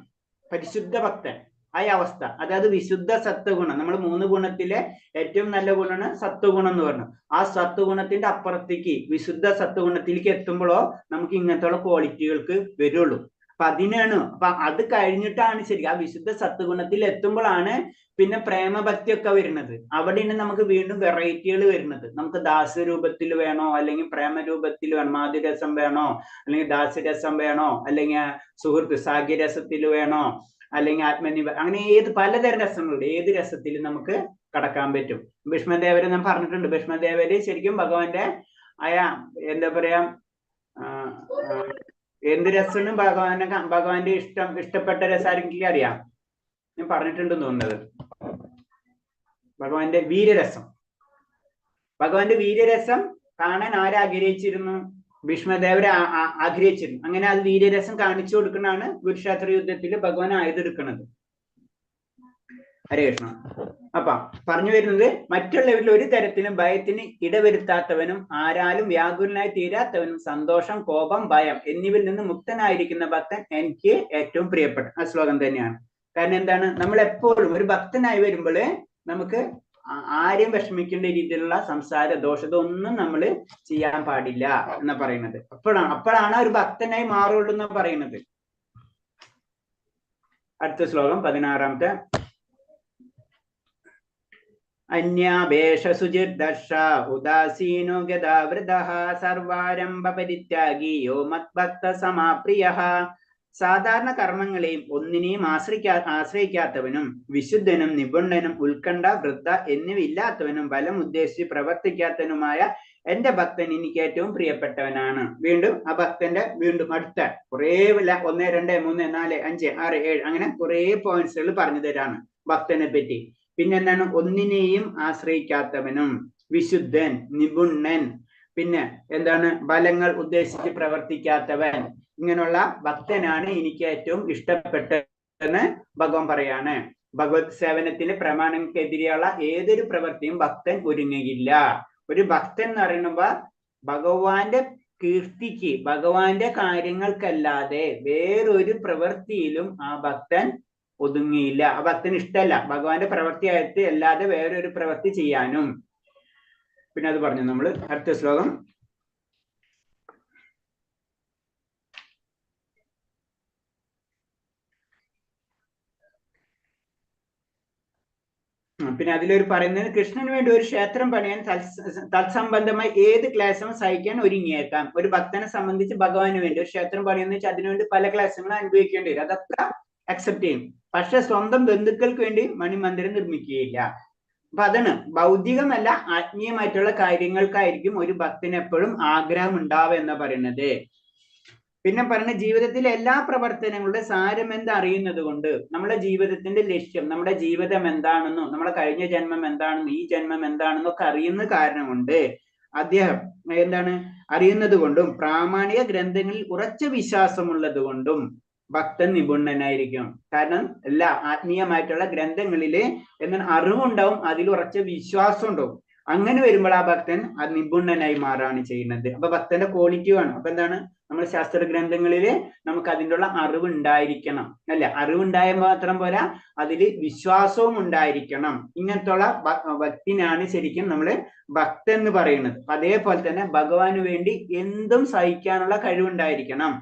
പരിശുദ്ധ ഭക്തൻ. ആ അവസ്ഥ, അതായത് വിശുദ്ധ സത്വഗുണം. നമ്മൾ 3 ഗുണത്തിലെ ഏറ്റവും നല്ല ഗുണമാണ് സത്വഗുണം എന്ന് പറഞ്ഞു. ആ സത്വഗുണത്തിന്റെ അപ്പുറത്തേക്ക് വിശുദ്ധ സത്വഗുണത്തിലേക്ക് എത്തുമ്പോഴോ നമുക്ക് ഇങ്ങനത്തെ ക്വാളിറ്റികൾക്ക് വരുള്ളൂ. അപ്പൊ അതിനാണ്, അപ്പൊ അത് കഴിഞ്ഞിട്ടാണ് ശരി ആ വിശുദ്ധ സത്വഗുണത്തിൽ എത്തുമ്പോഴാണ് പിന്നെ പ്രേമഭക്തിയൊക്കെ വരുന്നത്. അവിടെയാണ് നമുക്ക് വീണ്ടും വെറൈറ്റികൾ വരുന്നത്. നമുക്ക് ദാസ്യരൂപത്തിൽ വേണോ, അല്ലെങ്കിൽ പ്രേമരൂപത്തിൽ വേണോ, മാധുരസം വേണോ, അല്ലെങ്കിൽ ദാസ്യരസം വേണോ, അല്ലെങ്കിൽ സുഹൃത്ത് സാഖ്യരസത്തിൽ വേണോ, അല്ലെങ്കിൽ ആത്മനിർഭർ, അങ്ങനെ പലതരം രസങ്ങളുണ്ട്. ഏത് രസത്തിലും നമുക്ക് കടക്കാൻ പറ്റും. ഭീഷ്മദേവരെ ഞാൻ പറഞ്ഞിട്ടുണ്ട്. ഭീഷ്മദേവര് ശരിക്കും ഭഗവാന്റെ എന്താ പറയാ, എന്ത് രസമാണ് ഭഗവാന്റെ ഇഷ്ടപ്പെട്ട രസം ആരെങ്കിലും അറിയാം? ഞാൻ പറഞ്ഞിട്ടുണ്ടെന്ന് തോന്നുന്നത്. ഭഗവാന്റെ വീര്യരസം കാണാൻ ആരാഗ്രഹിച്ചിരുന്നു? ഭീഷ്മദേവരെ ആഗ്രഹിച്ചിരുന്നു. അങ്ങനെ അത് വീര്യരസം കാണിച്ചു കൊടുക്കുന്നതാണ് കുരുക്ഷേത്ര യുദ്ധത്തിൽ ഭഗവാൻ ആയുധെടുക്കുന്നത്. ഹരേ കൃഷ്ണ. അപ്പൊ പറഞ്ഞു വരുന്നത്, മറ്റുള്ളവരിൽ ഒരു തരത്തിലും ഭയത്തിന് ഇടവരുത്താത്തവനും ആരാലും വ്യാകുലനായി തീരാത്തവനും സന്തോഷം, കോപം, ഭയം എന്നിവയിൽ നിന്ന് മുക്തനായിരിക്കുന്ന ഭക്തൻ എനിക്ക് ഏറ്റവും പ്രിയപ്പെട്ട ആ ശ്ലോകം തന്നെയാണ്. കാരണം എന്താണ്? നമ്മൾ എപ്പോഴും ഒരു ഭക്തനായി വരുമ്പോൾ നമുക്ക് ആരെയും വിഷമിക്കേണ്ട രീതിയിലുള്ള സംസാര ദോഷതൊന്നും നമ്മൾ ചെയ്യാൻ പാടില്ല എന്ന് പറയുന്നത്. അപ്പോഴാണ് ഒരു ഭക്തനായി മാറുള്ളൂ എന്ന് പറയുന്നത്. അടുത്ത ശ്ലോകം 16. അന്യാഭേഷസുചിർദർശ ഉദാസീനോ ഗതാവൃതഃ സർവാരംഭ പരിത്യാഗി യോ മദ്ഭക്ത സമാപ്രിയഃ. സാധാരണ കർമ്മങ്ങളെയും ഒന്നിനെയും ആശ്രയിക്കാത്തവനും വിശുദ്ധനും നിപുണനും ഉത്കണ്ഠ വൃദ്ധ എന്നിവയില്ലാത്തവനും ബലം ഉദ്ദേശിച്ച് പ്രവർത്തിക്കാത്തവനുമായ എന്റെ ഭക്തൻ എനിക്ക് ഏറ്റവും പ്രിയപ്പെട്ടവനാണ്. വീണ്ടും ആ ഭക്തന്റെ വീണ്ടും അടുത്ത കുറേ 1, 2, 3, 4, 5, 6, 7 അങ്ങനെ കുറെ പോയിന്റ്സുകൾ പറഞ്ഞു തരാണ് ഭക്തനെ പറ്റി. പിന്നെ എന്താണ്? ഒന്നിനെയും ആശ്രയിക്കാത്തവനും വിശുദ്ധൻ നിപുണൻ, പിന്നെ എന്താണ്? ബലങ്ങൾ ഉദ്ദേശിച്ച് പ്രവർത്തിക്കാത്തവൻ. ഇങ്ങനെയുള്ള ഭക്തനാണ് എനിക്ക് ഏറ്റവും ഇഷ്ടപ്പെട്ടതെന്ന് ഭഗവാൻ പറയാണ്. ഭഗവത് സേവനത്തിന്റെ പ്രമാണങ്ങൾക്കെതിരെയുള്ള ഏതൊരു പ്രവൃത്തിയും ഭക്തൻ ഒരുങ്ങുകയില്ല. ഒരു ഭക്തൻ എന്ന് പറയുമ്പോ ഭഗവാന്റെ കീർത്തിക്ക്, ഭഗവാന്റെ കാര്യങ്ങൾക്കല്ലാതെ വേറൊരു പ്രവൃത്തിയിലും ആ ഭക്തൻ ഒതുങ്ങിയില്ല. ആ ഭക്തന് ഇഷ്ടമല്ല ഭഗവാന്റെ പ്രവൃത്തിയായിട്ട് അല്ലാതെ വേറൊരു പ്രവൃത്തി ചെയ്യാനും. പിന്നെ അത് പറഞ്ഞു നമ്മൾ. അടുത്ത ശ്ലോകം പിന്നെ അതിലൊരു പറയുന്നത്, കൃഷ്ണന് വേണ്ടി ഒരു ക്ഷേത്രം പണിയാൻ തത്സംബന്ധമായി ഏത് ക്ലേശവും സഹിക്കാൻ ഒരുങ്ങിയേക്കാം. ഒരു ഭക്തനെ സംബന്ധിച്ച് ഭഗവാന് വേണ്ടി ഒരു ക്ഷേത്രം പണിയെന്ന് വെച്ചാൽ അതിനുവേണ്ടി പല ക്ലേശങ്ങളും അനുഭവിക്കേണ്ടി വരും. അതൊക്കെ അക്സെപ്റ്റ് ചെയ്യും. പക്ഷെ സ്വന്തം ബന്ധുക്കൾക്ക് വേണ്ടി മണിമന്ദിരം നിർമ്മിക്കുകയില്ല. അപ്പൊ അതാണ് ഭൗതികമല്ല ആത്മീയമായിട്ടുള്ള കാര്യങ്ങൾക്കായിരിക്കും ഒരു ഭക്തന് എപ്പോഴും ആഗ്രഹം ഉണ്ടാവുക എന്ന് പറയുന്നത്. പിന്നെ പറഞ്ഞ ജീവിതത്തിലെ എല്ലാ പ്രവർത്തനങ്ങളുടെ സാരം അറിയുന്നത് കൊണ്ട് നമ്മുടെ ജീവിതത്തിന്റെ ലക്ഷ്യം, നമ്മുടെ ജീവിതം എന്താണെന്നും നമ്മുടെ കഴിഞ്ഞ ജന്മം എന്താണെന്നും ഈ ജന്മം എന്താണെന്നും ഒക്കെ അറിയുന്ന കാരണം കൊണ്ട് അദ്ദേഹം അറിയുന്നത് കൊണ്ടും പ്രാമാണിക ഗ്രന്ഥങ്ങളിൽ ഉറച്ച വിശ്വാസമുള്ളത് കൊണ്ടും ഭക്തൻ നിപുണനായിരിക്കും. കാരണം എല്ലാ ആത്മീയമായിട്ടുള്ള ഗ്രന്ഥങ്ങളില് അറിവുണ്ടാവും, അതിൽ ഉറച്ച വിശ്വാസം ഉണ്ടാവും. അങ്ങനെ വരുമ്പോൾ ആ ഭക്തൻ അത് നിപുണനായി മാറാണ് ചെയ്യുന്നത്. അപ്പൊ ഭക്തന്റെ ക്വാളിറ്റി വേണം. അപ്പൊ നമ്മൾ ശാസ്ത്ര ഗ്രന്ഥങ്ങളില് നമുക്ക് അതിൻ്റെ ഉള്ള അറിവ് ഉണ്ടായിരിക്കണം, അല്ലെ? അറിവുണ്ടായ മാത്രം പോരാ, അതില് വിശ്വാസവും ഉണ്ടായിരിക്കണം. ഇങ്ങനത്തുള്ള ഭക്തിനാണ് ശരിക്കും നമ്മള് ഭക്തൻ എന്ന് പറയുന്നത്. അതേപോലെ തന്നെ ഭഗവാന് വേണ്ടി എന്തും സഹിക്കാനുള്ള കഴിവുണ്ടായിരിക്കണം.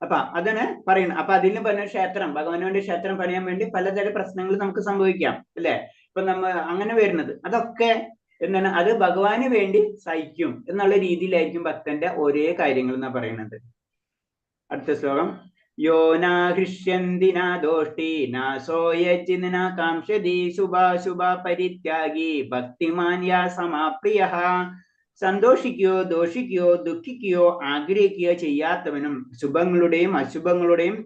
അപ്പൊ അതാണ് പറയുന്നത്. അപ്പൊ അതിന് പറഞ്ഞ ക്ഷേത്രം, ഭഗവാന് വേണ്ടി ക്ഷേത്രം പണിയാൻ വേണ്ടി പലതരം പ്രശ്നങ്ങൾ നമുക്ക് സംഭവിക്കാം, അല്ലെ? ഇപ്പൊ അങ്ങനെ വരുന്നത് അതൊക്കെ അത് ഭഗവാന് വേണ്ടി സഹിക്കും എന്നുള്ള രീതിയിലായിരിക്കും ഭക്തന്റെ ഒരേ കാര്യങ്ങൾ എന്നാ പറയുന്നത്. അടുത്ത ശ്ലോകം. യോ നാഹൃഷ്യന്തി നാദോഷ്ടി നാസോയജിന കാംക്ഷതി ശുഭാശുഭ പരിത്യാഗി ഭക്തിമാൻ യാ സമാപ്രിയഃ. സന്തോഷിക്കുകയോ ദോഷിക്കുകയോ ദുഃഖിക്കുകയോ ആഗ്രഹിക്കുകയോ ചെയ്യാത്തവനും ശുഭങ്ങളെയും അശുഭങ്ങളെയും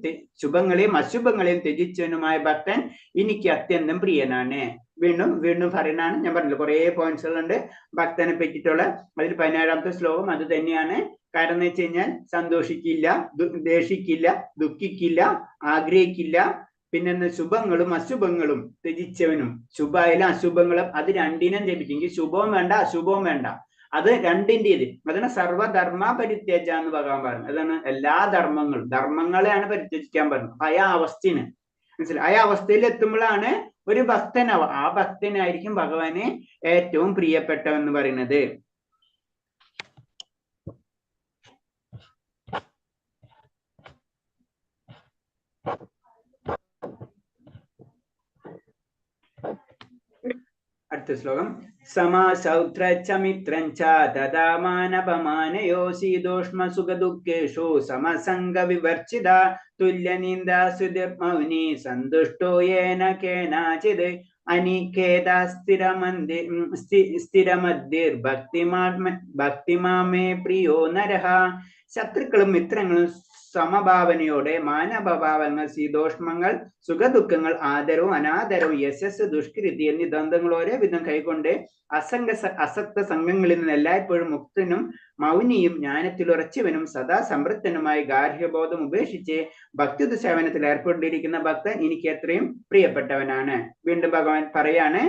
ത്യജിച്ചവനുമായ ഭക്തൻ എനിക്ക് അത്യന്തം പ്രിയനാണ്. വീണ്ടും പറയുന്നതാണ്. ഞാൻ പറഞ്ഞില്ല കുറെ പോയിന്റ്സുകളുണ്ട് ഭക്തനെ പറ്റിയിട്ടുള്ള. അതിൽ 17ാമത്തെ ശ്ലോകം അത് തന്നെയാണ്. കാരണം എന്ന് വെച്ച് കഴിഞ്ഞാൽ സന്തോഷിക്കില്ല, ദേഷിക്കില്ല, ദുഃഖിക്കില്ല, ആഗ്രഹിക്കില്ല, പിന്നെ ശുഭങ്ങളും അശുഭങ്ങളും ത്യജിച്ചവനും. ശുഭായാലും അശുഭങ്ങളും അത് രണ്ടിനും ജപിച്ചെങ്കിൽ ശുഭവും വേണ്ട അശുഭവും വേണ്ട, അത് രണ്ടിൻ്റെത്. അതാണ് സർവധർമ്മ പരിത്യജ എന്ന് ഭഗവാൻ പറഞ്ഞു. അതാണ് എല്ലാ ധർമ്മങ്ങളെയാണ് പരിത്യജിക്കാൻ പറഞ്ഞത്. അപ്പൊ ആ അവസ്ഥന് മനസ്സിലായി, ആ അവസ്ഥയിൽ എത്തുമ്പോഴാണ് ഒരു ഭക്തനാവുക. ആ ഭക്തനായിരിക്കും ഭഗവാന് ഏറ്റവും പ്രിയപ്പെട്ടവെന്ന് പറയുന്നത്. അടുത്ത ശ്ലോകം. സമാസൗത്രമിത്രഞ്ച തഥാമാനപമാനയോ ശീതോഷ്മ സുഖദുഃഖേഷു സമസംഗ വിവർച്ചിത തുല്യനിന്ദ സുമൗനി സന്തുഷ്ടോ യേന കേനാചിത് അനികേത സ്ഥിരമദ്ധിർ ഭക്തിമാമേ പ്രിയോ നരഃ. ശത്രുക്കളും മിത്രങ്ങളും സമഭാവനയോടെ മാനവഭാവങ്ങൾ, ശീതോഷ്മങ്ങൾ, സുഖദുഃഖങ്ങൾ, ആദരവും അനാദരവും, യശസ്, ദുഷ്കൃതി എന്നീ ദ്വന്ദ്ങ്ങൾ ഓരോ വിധം കൈകൊണ്ട് അസക്ത സംഘങ്ങളിൽ നിന്ന് എല്ലായ്പ്പോഴും മുക്തനും മൗനിയും ജ്ഞാനത്തിൽ ഉറച്ചവനും സദാ സമൃദ്ധനുമായി ഗാർഹ്യബോധം ഉപേക്ഷിച്ച് ഭക്തി സേവനത്തിൽ ഏർപ്പെട്ടിരിക്കുന്ന ഭക്തൻ എനിക്ക് എത്രയും പ്രിയപ്പെട്ടവനാണ്. വീണ്ടും ഭഗവാൻ പറയാണ്.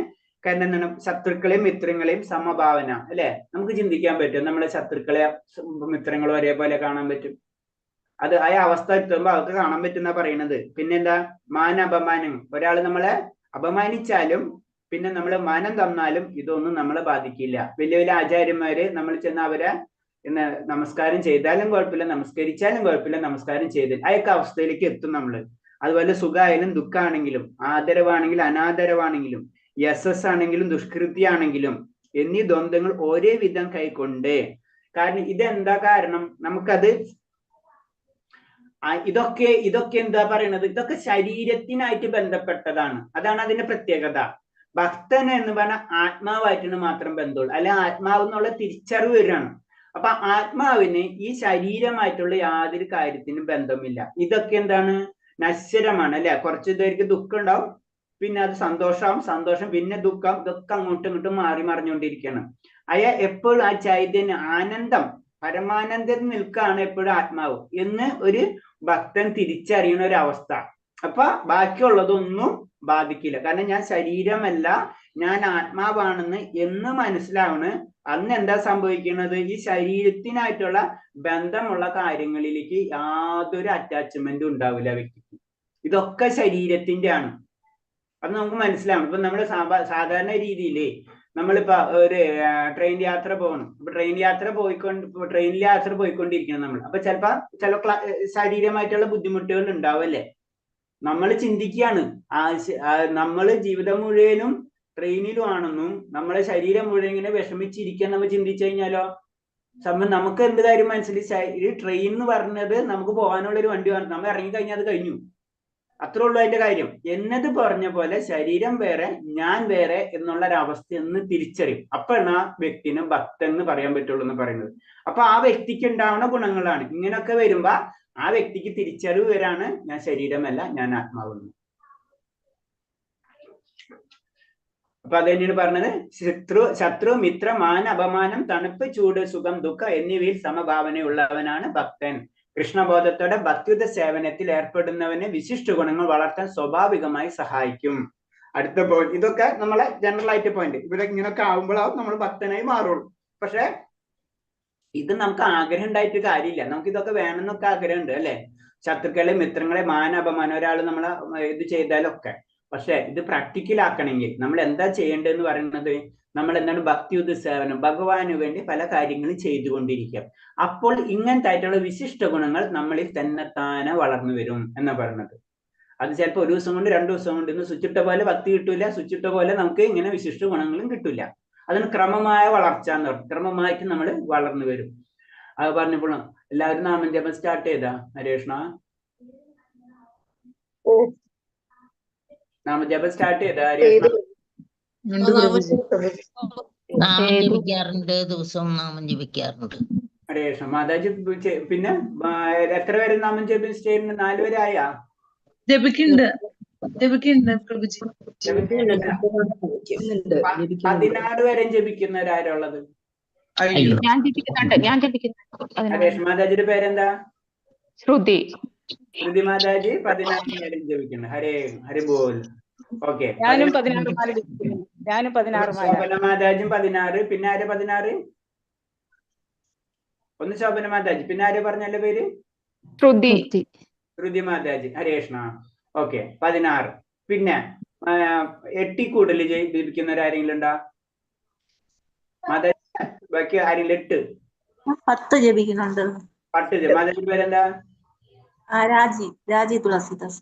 കാരണം എന്താണ്? ശത്രുക്കളെയും മിത്രങ്ങളെയും സമഭാവന, അല്ലെ? നമുക്ക് ചിന്തിക്കാൻ പറ്റും നമ്മളെ ശത്രുക്കളെ മിത്രങ്ങളും ഒരേപോലെ കാണാൻ പറ്റും. അത് ആ അവസ്ഥ എത്തുമ്പോ അവർക്ക് കാണാൻ പറ്റുന്ന പറയുന്നത്. പിന്നെന്താ? അപമാനം. ഒരാൾ നമ്മളെ അപമാനിച്ചാലും പിന്നെ നമ്മൾ മനം തന്നാലും ഇതൊന്നും നമ്മളെ ബാധിക്കില്ല. വലിയ വലിയ ആചാര്യന്മാര് നമ്മൾ ചെന്ന് അവരെ നമസ്കാരം ചെയ്താലും കുഴപ്പമില്ല, നമസ്കരിച്ചാലും കുഴപ്പമില്ല, നമസ്കാരം ചെയ്ത് അയൊക്കെ അവസ്ഥയിലേക്ക് എത്തും നമ്മള്. അതുപോലെ സുഖമായാലും ദുഃഖമാണെങ്കിലും ആദരവാണെങ്കിലും അനാദരവാണെങ്കിലും യശസ് ആണെങ്കിലും ദുഷ്കൃതിയാണെങ്കിലും എന്നീ ദ്വന്ദ്ങ്ങൾ ഒരേ വിധം കൈക്കൊണ്ട്. കാരണം ഇതെന്താ കാരണം, നമുക്കത് ഇതൊക്കെ എന്താ പറയണത്, ഇതൊക്കെ ശരീരത്തിനായിട്ട് ബന്ധപ്പെട്ടതാണ്. അതാണ് അതിന്റെ പ്രത്യേകത. ഭക്തൻ എന്ന് പറഞ്ഞാൽ ആത്മാവായിട്ടാണ് മാത്രം ബന്ധമുള്ളൂ, അല്ലെ ആത്മാവ് എന്നുള്ള തിരിച്ചറിവ് വരികയാണ്. അപ്പൊ ആത്മാവിന് ഈ ശരീരമായിട്ടുള്ള യാതൊരു കാര്യത്തിനും ബന്ധമില്ല. ഇതൊക്കെ എന്താണ്, നശ്വരമാണ് അല്ലെ. കുറച്ചു പേർക്ക് ദുഃഖം ഉണ്ടാവും, പിന്നെ അത് സന്തോഷമാവും, സന്തോഷം പിന്നെ ദുഃഖം, ഇതൊക്കെ അങ്ങോട്ടും ഇങ്ങോട്ടും മാറി മറിഞ്ഞുകൊണ്ടിരിക്കുകയാണ്. എപ്പോഴും ആ ചൈതന്യം ആനന്ദം പരമാനന്ദത്തിൽ നിൽക്കുകയാണ് എപ്പോഴും ആത്മാവ് എന്ന് ഒരു ഭക്തൻ തിരിച്ചറിയുന്ന ഒരു അവസ്ഥ. അപ്പൊ ബാക്കിയുള്ളതൊന്നും ബാധിക്കില്ല. കാരണം ഞാൻ ശരീരമല്ല, ഞാൻ ആത്മാവാണെന്ന് എന്ന് മനസ്സിലാവണ്. അന്ന് എന്താ സംഭവിക്കുന്നത്, ഈ ശരീരത്തിനായിട്ടുള്ള ബന്ധമുള്ള കാര്യങ്ങളിലേക്ക് യാതൊരു അറ്റാച്ച്മെന്റും ഉണ്ടാവില്ല വ്യക്തിക്ക്. ഇതൊക്കെ ശരീരത്തിന്റെ ആണ്. അത് നമുക്ക് മനസ്സിലാവണം. ഇപ്പൊ നമ്മള് സാധാരണ രീതിയില് നമ്മളിപ്പോ ഒരു ട്രെയിൻ യാത്ര പോകണം. അപ്പൊ ട്രെയിനിൽ യാത്ര പോയിക്കൊണ്ടിരിക്കണം നമ്മൾ. അപ്പൊ ചില ശാരീരികമായിട്ടുള്ള ബുദ്ധിമുട്ടുകൾ ഉണ്ടാവും അല്ലേ. നമ്മൾ ചിന്തിക്കുകയാണ് നമ്മള് ജീവിതം മുഴുവനും ട്രെയിനിലും ആണെന്നും നമ്മളെ ശരീരം മുഴുവൻ ഇങ്ങനെ വിഷമിച്ചിരിക്കാൻ നമ്മൾ ചിന്തിച്ചു കഴിഞ്ഞാലോ നമുക്ക് എന്ത് കാര്യം മനസ്സിലായി, ട്രെയിൻ എന്ന് പറഞ്ഞത് നമുക്ക് പോകാനുള്ള ഒരു വണ്ടിയാണ്. നമ്മൾ ഇറങ്ങി കഴിഞ്ഞാൽ അത് കഴിഞ്ഞു, അത്രേ ഉള്ളൂ അതിന്റെ കാര്യം. എന്നത് പറഞ്ഞ പോലെ ശരീരം വേറെ ഞാൻ വേറെ എന്നുള്ള ഒരു അവസ്ഥ എന്ന് തിരിച്ചറിയും. അപ്പോഴാണ് ആ വ്യക്തിനെ ഭക്തൻ എന്ന് പറയാൻ പറ്റുള്ളൂ എന്ന് പറയുന്നത്. അപ്പൊ ആ വ്യക്തിക്ക് ഉണ്ടാവുന്ന ഗുണങ്ങളാണ് ഇങ്ങനെയൊക്കെ വരുമ്പോ ആ വ്യക്തിക്ക് തിരിച്ചറിവ് വരാണ് ഞാൻ ശരീരമല്ല, ഞാൻ ആത്മാവെന്ന്. അപ്പൊ അത് തന്നെയാണ് പറഞ്ഞത്, ശത്രു മിത്ര മാന അപമാനം തണുപ്പ് ചൂട് സുഖം ദുഃഖം എന്നിവയിൽ സമഭാവനയുള്ളവനാണ് ഭക്തൻ. കൃഷ്ണബോധത്തോടെ ഭക്തിയുത സേവനത്തിൽ ഏർപ്പെടുന്നവന് വിശിഷ്ട ഗുണങ്ങൾ വളർത്താൻ സ്വാഭാവികമായി സഹായിക്കും. അടുത്ത പോയിന്റ്, ഇതൊക്കെ നമ്മളെ ജനറൽ ആയിട്ട് പോയിന്റ്. ഇവിടെ ഇങ്ങനെയൊക്കെ ആവുമ്പോഴാവും നമ്മൾ ഭക്തനായി മാറുള്ളൂ. പക്ഷെ ഇത് നമുക്ക് ആഗ്രഹം ഉണ്ടായിട്ട് കാര്യമില്ല. നമുക്ക് ഇതൊക്കെ വേണമെന്നൊക്കെ ആഗ്രഹമുണ്ട് അല്ലെ. ശത്രുക്കളെ മിത്രങ്ങളെ മാന അപമാനം ഒരാൾ നമ്മളെ ഇത് ചെയ്താലൊക്കെ. പക്ഷെ ഇത് പ്രാക്ടിക്കൽ ആക്കണമെങ്കിൽ നമ്മൾ എന്താ ചെയ്യേണ്ടതെന്ന് പറയുന്നത്, നമ്മൾ എന്താണ് ഭക്തിയുത സേവനം, ഭഗവാന് വേണ്ടി പല കാര്യങ്ങളും ചെയ്തുകൊണ്ടിരിക്കുക. അപ്പോൾ ഇങ്ങനത്തെ ആയിട്ടുള്ള വിശിഷ്ട ഗുണങ്ങൾ നമ്മളിൽ തന്നെത്താനെ വളർന്നു വരും എന്നാ പറയുന്നത്. അത് ചിലപ്പോൾ ഒരു ദിവസം കൊണ്ട് 2 ദിവസം കൊണ്ട് ഇന്ന് സ്വിച്ചിട്ട പോലെ ഭക്തി കിട്ടൂല, സ്വിച്ചിട്ട പോലെ നമുക്ക് ഇങ്ങനെ വിശിഷ്ട ഗുണങ്ങളും കിട്ടൂല. അതിന് ക്രമമായ വളർച്ച എന്ന് പറയും. ക്രമമായിട്ട് നമ്മൾ വളർന്നു വരും. അത് പറഞ്ഞപ്പോൾ എല്ലാവരും നാമം ജപം സ്റ്റാർട്ട് ചെയ്താ ഹരേഷ്ണ? നാമജപം സ്റ്റാർട്ട് ചെയ്താ ഹരേഷ്ണ? നാമം ജപിക്കാറുണ്ട്, ദിവസവും നാമം ജപിക്കാറുണ്ട്. ഹരേഷ്ണ മാതാജി. പിന്നെ എത്ര പേര് നാമം ജപം ചെയ്യുന്നത്? 4 പേരായാ? ജപിക്കുന്നുണ്ട് പ്രഭുജി. 16 വരെ ജപിക്കുന്നവരാരുള്ളത്? ഞാൻ ജപിക്കുന്നുണ്ട്. ഹരേഷ് മാതാജിയുടെ പേരെന്താ? ശ്രുതി. ശ്രുതി മാതാജി 16 വരെ ജപിക്കുന്നു. ഹരി ബോൽ. ഓക്കെ. ഞാനും 16 ശോഭന മാതാജും 16. പിന്നെ ആര് 16? ഒന്ന് ശോഭന മാതാജി. പിന്നെ ആര് പറഞ്ഞല്ലേ പേര്? ശ്രുതി മാതാജി. ഹരേഷ്ണ. ഓക്കെ, 16. പിന്നെ 8 കൂടുതൽ ജപിക്കുന്നവരാരെങ്കിലും ഉണ്ടാ? മാതാജി ബാക്കി ആരെങ്കിലും? 8. 10 ജപിക്കുന്നുണ്ട്. 10. മാതാജി പേരെന്താ? രാജി തുളസിദാസ്.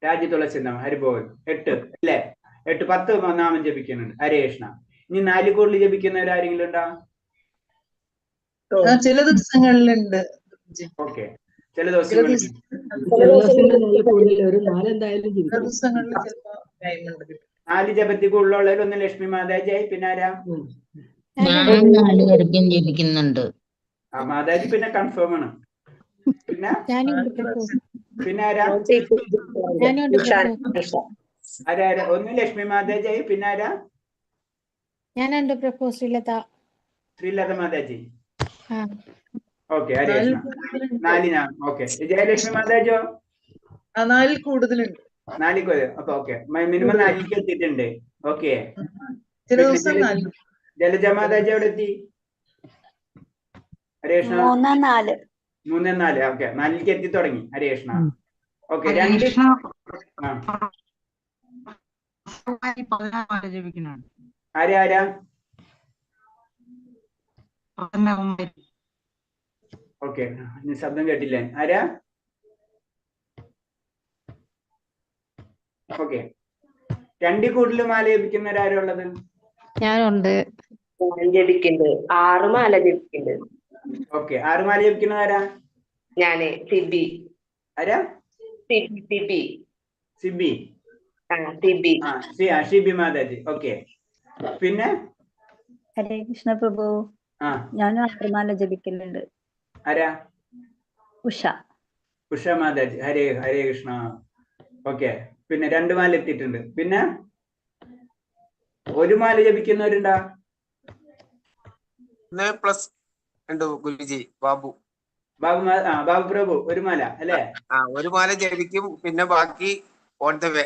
രാജി തുളസിദാസ്. ഹരിബോൾ. 8 അല്ലേ? 8 10 നാമം ജപിക്കുന്നുണ്ട്. ഹരേഷ്ണ. ഇനി 4 കൂടുതൽ ജപിക്കുന്നവരാരെങ്കിലും ഉണ്ടാ? ചില ദിവസങ്ങളിലുണ്ട്. ഓക്കെ, ചില ദിവസങ്ങളിൽ 4 ജപത്തിൽ കൂടുതലുള്ളവർ ഒന്ന് ലക്ഷ്മി മാതാജിയായി. പിന്നെ ആരാ? ഞാൻ 4 പേർക്കും ജപിക്കുന്നുണ്ട്. ആ മാതാജി പിന്നെ കൺഫേം ആണ്. പിന്നെ ആരാ? ആരാ? ഒന്ന് ലക്ഷ്മി മാതാജിയായി. പിന്നെ ആരാ? ഞാനുണ്ട് പ്രഭു. ശ്രീലത മാതാജി. ഓക്കെ, ഹരേഷ്ണ. 4 ഞാൻ. ഓക്കെ, ജയലക്ഷ്മി മാതാജിയോ? 4 കൂടുതലുണ്ട്. 4 കൂടുതൽ. അപ്പൊ ഓക്കെ, മിനിമം 4 എത്തിയിട്ടുണ്ട്. ഓക്കെ. ജലജ മാതാജി എവിടെ എത്തി? ഹരേഷ്ണ 3 4. ഓക്കെ, 4 എത്തി തുടങ്ങി ഹരേഷ്ണ. ഓക്കെ, 2. ആരാ ആരാ? ഓക്കെ, ശബ്ദം കേട്ടില്ലേ? ആരാ? ഓക്കെ, രണ്ടിൽ കൂടുതൽ മാല ജപിക്കുന്നവരാരും ഉള്ളത്? ഞാനുണ്ട്. ജപിക്കുന്നുണ്ട്. 6 മാല ജപിക്കുന്നുണ്ട്. ഓക്കെ, 6 മാല ജപിക്കുന്നവരാ? ഞാന് സിബി. ആരാ? സിബി. സിബി. സിബി. ഷിബി മാതാജി. ഓക്കെ, പിന്നെ ഹരേ കൃഷ്ണ പ്രഭു. ഞാനും 6 മാല ജപിക്കലുണ്ട്. ആരാ? ഉഷ. ഉഷ മാതാജി. ഹരേ ഹരേ കൃഷ്ണ. ഓക്കെ, പിന്നെ 2 മാല എത്തിയിട്ടുണ്ട്. പിന്നെ 1 മാല ജപിക്കുന്നവരുണ്ടാ? പ്ലസ് ഉണ്ട് ഗുരുജി. ബാബു. ബാബു പ്രഭു 1 മാല അല്ലേ? 1 മാല ജപിക്കും, പിന്നെ ബാക്കി ഓൺ ദ വേ.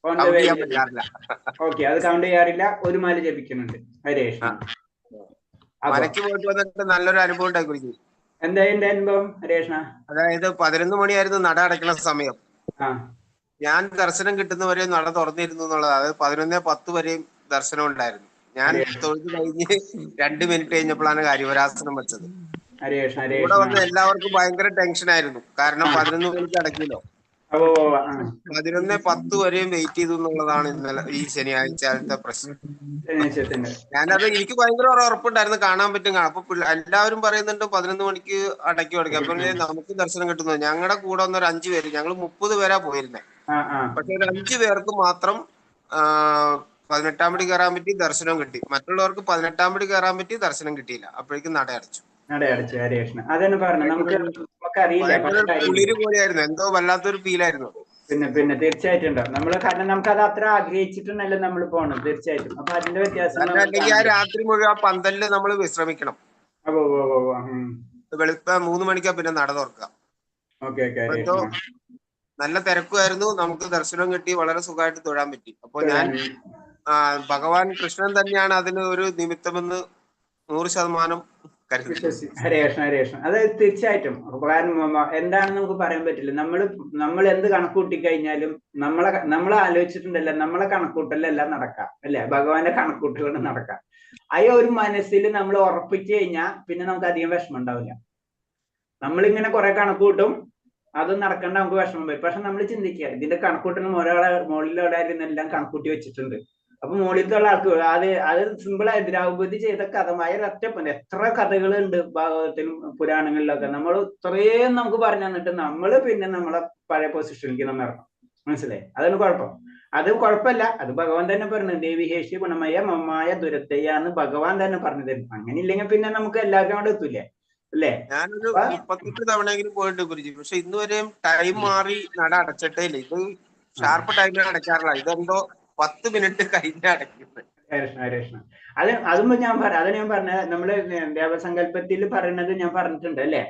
ഓക്കെ, അത് കൗണ്ട് ചെയ്യാറില്ല. 1 മാല ജപിക്കുന്നുണ്ട്. ഹരേ കൃഷ്ണ. മലയ്ക്ക് പോയിട്ട് വന്നിട്ട് നല്ലൊരു അനുഭവം ഉണ്ടായി ഗുരുജി. എന്താ എന്റെ അനുഭവം ഹരേ കൃഷ്ണ? അതായത് 11 മണിയായിരുന്നു നട അടയ്ക്കുന്ന സമയം. ഞാൻ ദർശനം കിട്ടുന്നവരെ നട തുറന്നിരുന്നു എന്നുള്ളത്. അതായത് 11:10 വരെയും ദർശനം ഉണ്ടായിരുന്നു. ഞാൻ തൊഴുത് കഴിഞ്ഞ് 2 മിനിറ്റ് കഴിഞ്ഞപ്പോഴാണ് കാര്യവരാസനം വെച്ചത്. ഇവിടെ വന്ന് എല്ലാവർക്കും ഭയങ്കര ടെൻഷൻ ആയിരുന്നു. കാരണം 11 മണിക്ക് അടയ്ക്കുമല്ലോ. 11:10 വരെയും വെയിറ്റ് ചെയ്തു എന്നുള്ളതാണ് ഇന്നലെ ഈ ശനിയാഴ്ചത്തെ പ്രശ്നം. ഞാനത് എനിക്ക് ഭയങ്കര ഉറപ്പുണ്ടായിരുന്നു കാണാൻ പറ്റും. അപ്പൊ എല്ലാവരും പറയുന്നുണ്ട് 11 മണിക്ക് അടയ്ക്കും. അപ്പൊ നമുക്ക് ദർശനം കിട്ടുന്നത്. ഞങ്ങളുടെ കൂടെ വന്ന ഒരു 5 പേര്, ഞങ്ങൾ 30 പേരാ പോയിരുന്നത്. പക്ഷെ ഒരു 5 പേർക്ക് മാത്രം 18-ാം പടി കയറാൻ പറ്റി, ദർശനം കിട്ടി. മറ്റുള്ളവർക്ക് 18-ാം പടി കയറാൻ പറ്റി, ദർശനം കിട്ടിയില്ല. അപ്പോഴേക്കും നട അടച്ചു. കുളിര് പോലെയായിരുന്നു. എന്തോ വല്ലാത്തൊരു ഫീലായിരുന്നു. പിന്നെ തീർച്ചയായിട്ടും ഉണ്ടാവും. കാരണം നമുക്ക് അത് അത്ര ആഗ്രഹിച്ചിട്ടുണ്ടല്ലോ നമ്മൾ പോകണം. തീർച്ചയായിട്ടും. അപ്പൊ അതിന്റെ വ്യത്യാസം അല്ലെങ്കിൽ ആ രാത്രി മുഴുവൻ ആ പന്തലില് നമ്മൾ വിശ്രമിക്കണം. വെളുപ്പം 3 മണിക്കാ പിന്നെ നട തുറക്കുക. എന്തോ നല്ല തിരക്കുമായിരുന്നു. നമുക്ക് ദർശനം കിട്ടി, വളരെ സുഖമായിട്ട് തൊഴാൻ പറ്റി. അപ്പൊ ഞാൻ ഭഗവാൻ കൃഷ്ണൻ തന്നെയാണ് അതിന് ഒരു നിമിത്തമെന്ന് 100% കരുതുന്നു. ഹരേ കൃഷ്ണ ഹരേ കൃഷ്ണ. അത് തീർച്ചയായിട്ടും. കാരണം എന്താണെന്ന് നമുക്ക് പറയാൻ പറ്റില്ല. നമ്മൾ എന്ത് കണക്കൂട്ടി കഴിഞ്ഞാലും നമ്മളെ ആലോചിച്ചിട്ടുണ്ടല്ലോ, നമ്മളെ കണക്കൂട്ടലെല്ലാം നടക്കാം അല്ലെ? ഭഗവാന്റെ കണക്കൂട്ടുകൊണ്ട് നടക്കാം. അയ്യോ, ഒരു മനസ്സിൽ നമ്മൾ ഉറപ്പിച്ചു കഴിഞ്ഞാൽ പിന്നെ നമുക്ക് അധികം വിഷമം ഉണ്ടാവില്ല. നമ്മളിങ്ങനെ കുറെ കണക്കൂട്ടും, അത് നടക്കേണ്ട നമുക്ക് വിഷമം വരും. പക്ഷെ നമ്മൾ ചിന്തിക്കുക, ഇതിന്റെ കണക്കൂട്ടലും മുകളിലെല്ലാം കണക്കൂട്ടി വെച്ചിട്ടുണ്ട്. അപ്പൊ മുകളിലത്തുള്ള ആൾക്ക് അത് സിമ്പിളായി ദ്രൗപദി ചെയ്ത കഥമായ ഒറ്റപ്പൻ. എത്ര കഥകളുണ്ട് ഭാഗവതത്തിലും പുരാണങ്ങളിലൊക്കെ. നമ്മൾ ഇത്രയും നമുക്ക് പറഞ്ഞു തന്നിട്ട് നമ്മള് പിന്നെ നമ്മളെ പഴയ പൊസിഷനിലേക്ക് നമ്മൾ ഇറങ്ങും. മനസ്സിലായി? അതാണ് കുഴപ്പം. അത് കുഴപ്പമില്ല. അത് ഭഗവാൻ തന്നെ പറഞ്ഞു, ദേവിഹേഷി ഗുണമയ മമായ ദുരത്തയ്യാന്ന് ഭഗവാൻ തന്നെ പറഞ്ഞു തരും. അങ്ങനെ ഇല്ലെങ്കിൽ പിന്നെ നമുക്ക് എല്ലാവരും അവിടെ എത്തൂലേ അല്ലേ? ഞാനൊരു 38 തവണയെങ്കിലും പോയിട്ടുണ്ട് ഗുരുജി. പക്ഷെ ഇന്ന് വരെയും ടൈം മാറി നട അടച്ചിട്ടേ ഇല്ല. ഇത് ഷാർപ്പ് ടൈമിൽ അടയ്ക്കാറില്ല. ഇതെന്തോ 10 മിനിറ്റ് കഴിഞ്ഞ് അടയ്ക്കുന്നത്. അതുമ്പോ അതാണ് ഞാൻ പറഞ്ഞത്. നമ്മള് ദേവസങ്കല്പത്തിൽ പറയുന്നത് ഞാൻ പറഞ്ഞിട്ടുണ്ട് അല്ലേ?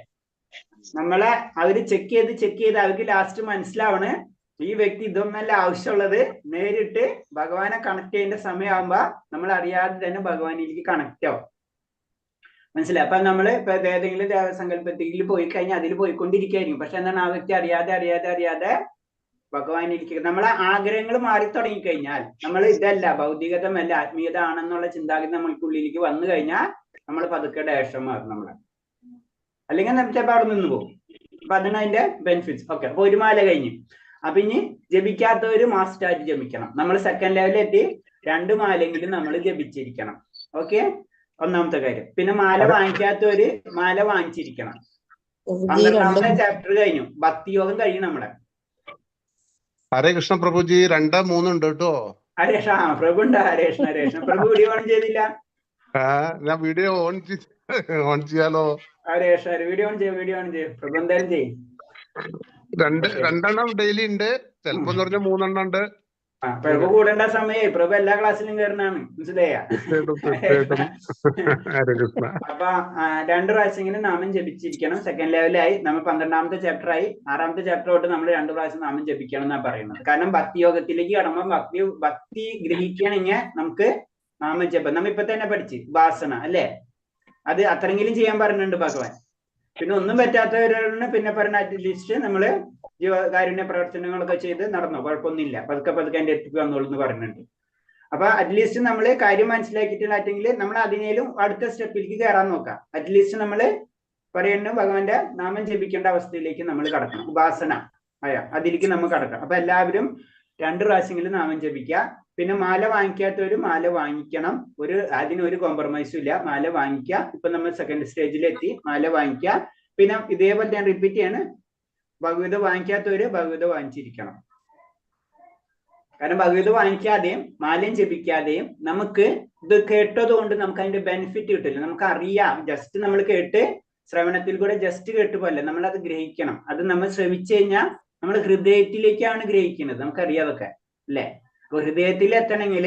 നമ്മളെ അവര് ചെക്ക് ചെയ്ത് അവർക്ക് ലാസ്റ്റ് മനസ്സിലാവണ് ഈ വ്യക്തി ഇതൊന്നല്ല ആവശ്യമുള്ളത്. നേരിട്ട് ഭഗവാനെ കണക്ട് ചെയ്യേണ്ട സമയമാകുമ്പോ നമ്മൾ അറിയാതെ തന്നെ ഭഗവാനിലേക്ക് കണക്ട് ആവും. മനസ്സിലായി? അപ്പൊ നമ്മള് ഇപ്പൊ ഏതെങ്കിലും ദേവസങ്കല്പത്തിൽ പോയി കഴിഞ്ഞാൽ അതിൽ പോയിക്കൊണ്ടിരിക്കുകയായിരിക്കും. പക്ഷെ എന്താണ്, ആ വ്യക്തി അറിയാതെ ഭഗവാനിരിക്കുക. നമ്മളെ ആഗ്രഹങ്ങൾ മാറി തുടങ്ങിക്കഴിഞ്ഞാൽ, നമ്മൾ ഇതല്ല ഭൗതികതമല്ല ആത്മീയത ആണെന്നുള്ള ചിന്താഗതി നമ്മൾക്കുള്ളിലേക്ക് വന്നു കഴിഞ്ഞാൽ നമ്മൾ പതുക്കെ ഡയറക്ഷൻ മാറും നമ്മളെ. അല്ലെങ്കിൽ ചിലപ്പോൾ അവിടെ നിന്ന് പോകും. അപ്പൊ അതിന് അതിന്റെ ബെനിഫിറ്റ്സ്. ഓക്കെ, അപ്പൊ 1 മാല കഴിഞ്ഞു. അപ്പൊ ഇനി ജപിക്കാത്തവര് മാസ്റ്റായിട്ട് ജപിക്കണം. നമ്മൾ സെക്കൻഡ് ലെവലിലെത്തി 2 മാലെങ്കിലും നമ്മൾ ജപിച്ചിരിക്കണം. ഓക്കെ, ഒന്നാമത്തെ കാര്യം. പിന്നെ മാല വാങ്ങിക്കാത്തവര് മാല വാങ്ങിച്ചിരിക്കണം. 12ാമത്തെ ചാപ്റ്റർ കഴിഞ്ഞു. ഭക്തിയോഗം കഴിയും നമ്മുടെ. ഹരേ കൃഷ്ണ പ്രഭുജി 2, 3 ഉണ്ട് കേട്ടോ. ഹരേഷ പ്രഭു ഉണ്ട്. ഹരേഷ്ണ പ്രഭു വീഡിയോ ഓൺ ചെയ്തില്ല. ഞാൻ വീഡിയോ ഓൺ ചെയ്യാലോ? ഹരേഷ വീഡിയോ ഓൺ ചെയ്യും പ്രഭു. എന്തായാലും ചെയ്യും. 2 ഡെയിലി ഉണ്ട്. ചിലപ്പോ 3 ഉണ്ട്. പ്രഭു കൂടേണ്ട സമയമായി. പ്രഭു എല്ലാ ക്ലാസ്സിലും കയറുന്നതാണ്. മനസ്സിലായ? അപ്പൊ 2 പ്രാവശ്യമെങ്കിലും നാമം ജപിച്ചിരിക്കണം. സെക്കൻഡ് ലെവലായി നമ്മൾ 12ാമത്തെ ചാപ്റ്റർ ആയി. 6ാമത്തെ ചാപ്റ്റർ തൊട്ട് നമ്മൾ 2 പ്രാവശ്യം നാമം ജപിക്കണം എന്നാണ് പറയുന്നത്. കാരണം ഭക്തിയോഗത്തിലേക്ക് കടമ്പോൾ ഭക്തി ഗ്രഹിക്കണമെങ്കിൽ നമുക്ക് നാമജപം നമ്മ ഇപ്പൊ തന്നെ പഠിച്ച് ഉപാസന അല്ലേ? അത് അത്രയെങ്കിലും ചെയ്യാൻ പറഞ്ഞിട്ടുണ്ട് ഭഗവാൻ. പിന്നെ ഒന്നും പറ്റാത്തവരാണ് പിന്നെ പറഞ്ഞ അറ്റ്ലീസ്റ്റ് നമ്മള് ജീവകാരുണ്യ പ്രവർത്തനങ്ങളൊക്കെ ചെയ്ത് നടന്നു, കുഴപ്പമൊന്നുമില്ല, പതുക്കെ പതുക്കെ എൻ്റെ അടുത്തേക്ക് വന്നോളൂ എന്ന് പറയുന്നുണ്ട്. അപ്പൊ അറ്റ്ലീസ്റ്റ് നമ്മൾ കാര്യം മനസ്സിലാക്കിയിട്ടില്ലെങ്കിൽ നമ്മൾ അതിനേലും അടുത്ത സ്റ്റെപ്പിലേക്ക് കയറാൻ നോക്കാം. അറ്റ്ലീസ്റ്റ് നമ്മൾ പറയുന്നു ഭഗവാന്റെ നാമം ജപിക്കേണ്ട അവസ്ഥയിലേക്ക് നമ്മൾ കടക്കണം. ഉപാസന അതിലേക്ക് നമ്മൾ കടക്കണം. അപ്പൊ എല്ലാവരും 2 പ്രാവശ്യങ്ങളിൽ നാമം ജപിക്കുക. പിന്നെ മാല വാങ്ങിക്കാത്തവര് മാല വാങ്ങിക്കണം. അതിനൊരു കോംപ്രമൈസും ഇല്ല. മാല വാങ്ങിക്കുക. ഇപ്പൊ നമ്മൾ സെക്കൻഡ് സ്റ്റേജിലെത്തി. മാല വാങ്ങിക്കുക. പിന്നെ ഇതേപോലെ ഞാൻ റിപ്പീറ്റ് ചെയ്യാണ്, ഭഗവത വാങ്ങിക്കാത്തവര് ഭഗവത വാങ്ങിച്ചിരിക്കണം. കാരണം ഭഗവത വാങ്ങിക്കാതെയും മാലയും ജപിക്കാതെയും നമുക്ക് ഇത് കേട്ടത് കൊണ്ട് നമുക്ക് അതിന്റെ ബെനിഫിറ്റ് കിട്ടില്ല. നമുക്ക് അറിയാം, ജസ്റ്റ് നമ്മൾ കേട്ട് ശ്രവണത്തിൽ കൂടെ ജസ്റ്റ് കേട്ട് പോലെ നമ്മൾ അത് ഗ്രഹിക്കണം. അത് നമ്മൾ ശ്രമിച്ചു കഴിഞ്ഞാൽ നമ്മൾ ഹൃദയത്തിലേക്കാണ് ഗ്രഹിക്കുന്നത്. നമുക്കറിയാതൊക്കെ അല്ലെ. അപ്പൊ ഹൃദയത്തിൽ എത്തണമെങ്കിൽ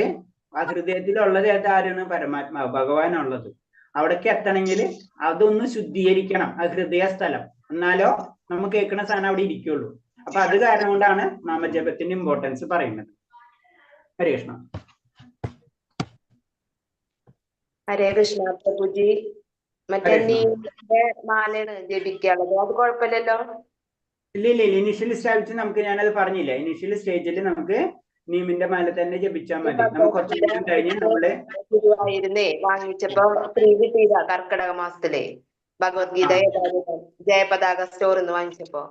ആ ഹൃദയത്തിലുള്ളത് ആരാണ്? പരമാത്മാവ്, ഭഗവാനുള്ളത്. അവിടേക്ക് എത്തണമെങ്കിൽ അതൊന്ന് ശുദ്ധീകരിക്കണം, ആ ഹൃദയ സ്ഥലം. എന്നാലോ നമുക്ക് കേൾക്കുന്ന സാധനം അവിടെ ഇരിക്കുള്ളൂ. അപ്പൊ അത് കാരണം കൊണ്ടാണ് നാമജപത്തിന്റെ ഇമ്പോർട്ടൻസ് പറയുന്നത്. ഹരേ കൃഷ്ണ. ഹരേ കൃഷ്ണ പ്രഭുജി. മറ്റേ നീമിന്റെ മാലയാണ് ജപിക്കാനുള്ളത്, അത് കുഴപ്പമില്ലല്ലോ? ഇല്ല. ഇനിഷ്യൽ സ്റ്റേജിൽ നമുക്ക്, ഞാനത് പറഞ്ഞില്ല, ഇനിഷ്യൽ സ്റ്റേജിൽ നമുക്ക് നീമിന്റെ മാല തന്നെ ജപിച്ചാൽ മതി. നമുക്ക് കുറച്ച് ദിവസം കഴിഞ്ഞ് നമ്മള് വാങ്ങിച്ചപ്പോ ഫ്രീ കിട്ടിയതാ കർക്കിടക മാസത്തിലെ ഭഗവത്ഗീത ജയപതാക സ്റ്റോറിന്ന് വാങ്ങിച്ചപ്പോ.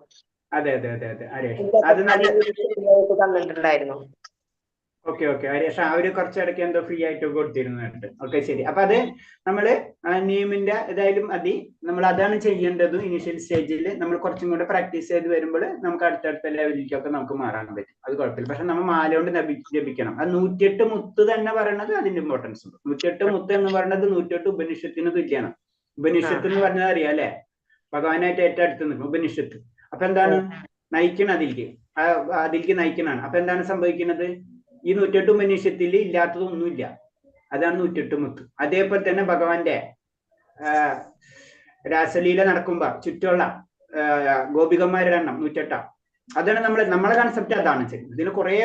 അതെ. അത് തന്നിട്ടുണ്ടായിരുന്നു. ഓക്കെ ഹരീഷ്, അവര് കുറച്ചിടയ്ക്ക് എന്തോ ഫ്രീ ആയിട്ട് കൊടുത്തിരുന്നുണ്ട്. ഓക്കെ, ശരി. അപ്പൊ അത് നമ്മള് നിയമിന്റെ ഏതായാലും നമ്മൾ അതാണ് ചെയ്യേണ്ടത്. ഇനീഷ്യൽ സ്റ്റേജിൽ നമ്മൾ കുറച്ചും കൂടെ പ്രാക്ടീസ് ചെയ്ത് വരുമ്പോൾ നമുക്ക് അടുത്തടുത്ത ലെവലിലേക്കൊക്കെ നമുക്ക് മാറാൻ പറ്റും. അത് കുഴപ്പമില്ല. പക്ഷെ നമ്മൾ മാല കൊണ്ട് ജപിക്കണം. അത് 108 മുത്ത് തന്നെ പറയണത് അതിന്റെ ഇമ്പോർട്ടൻസ് ഉണ്ട്. 108 മുത്ത് എന്ന് പറയുന്നത് 108 ഉപനിഷത്തിന് തുല്യമാണ്. ഉപനിഷത്ത് എന്ന് പറഞ്ഞാൽ അറിയാം അല്ലെ, ഭഗവാനായിട്ട് ഏറ്റവും അടുത്ത് നിൽക്കും ഉപനിഷത്ത്. അപ്പൊ എന്താണ് നയിക്കണം, അതിലേക്ക് നയിക്കണാണ്. അപ്പൊ എന്താണ് സംഭവിക്കുന്നത്? ഈ 108 ഉപനിഷത്തിൽ ഇല്ലാത്തതൊന്നുമില്ല. അതാണ് 108 മുത്ത്. അതേപോലെ തന്നെ ഭഗവാന്റെ രാസലീല നടക്കുമ്പോ ചുറ്റുള്ള ഗോപികന്മാരുടെ എണ്ണം 108. അതാണ് നമ്മളെ കൺസെപ്റ്റ്. അതാണ് ഇതിൽ കുറെ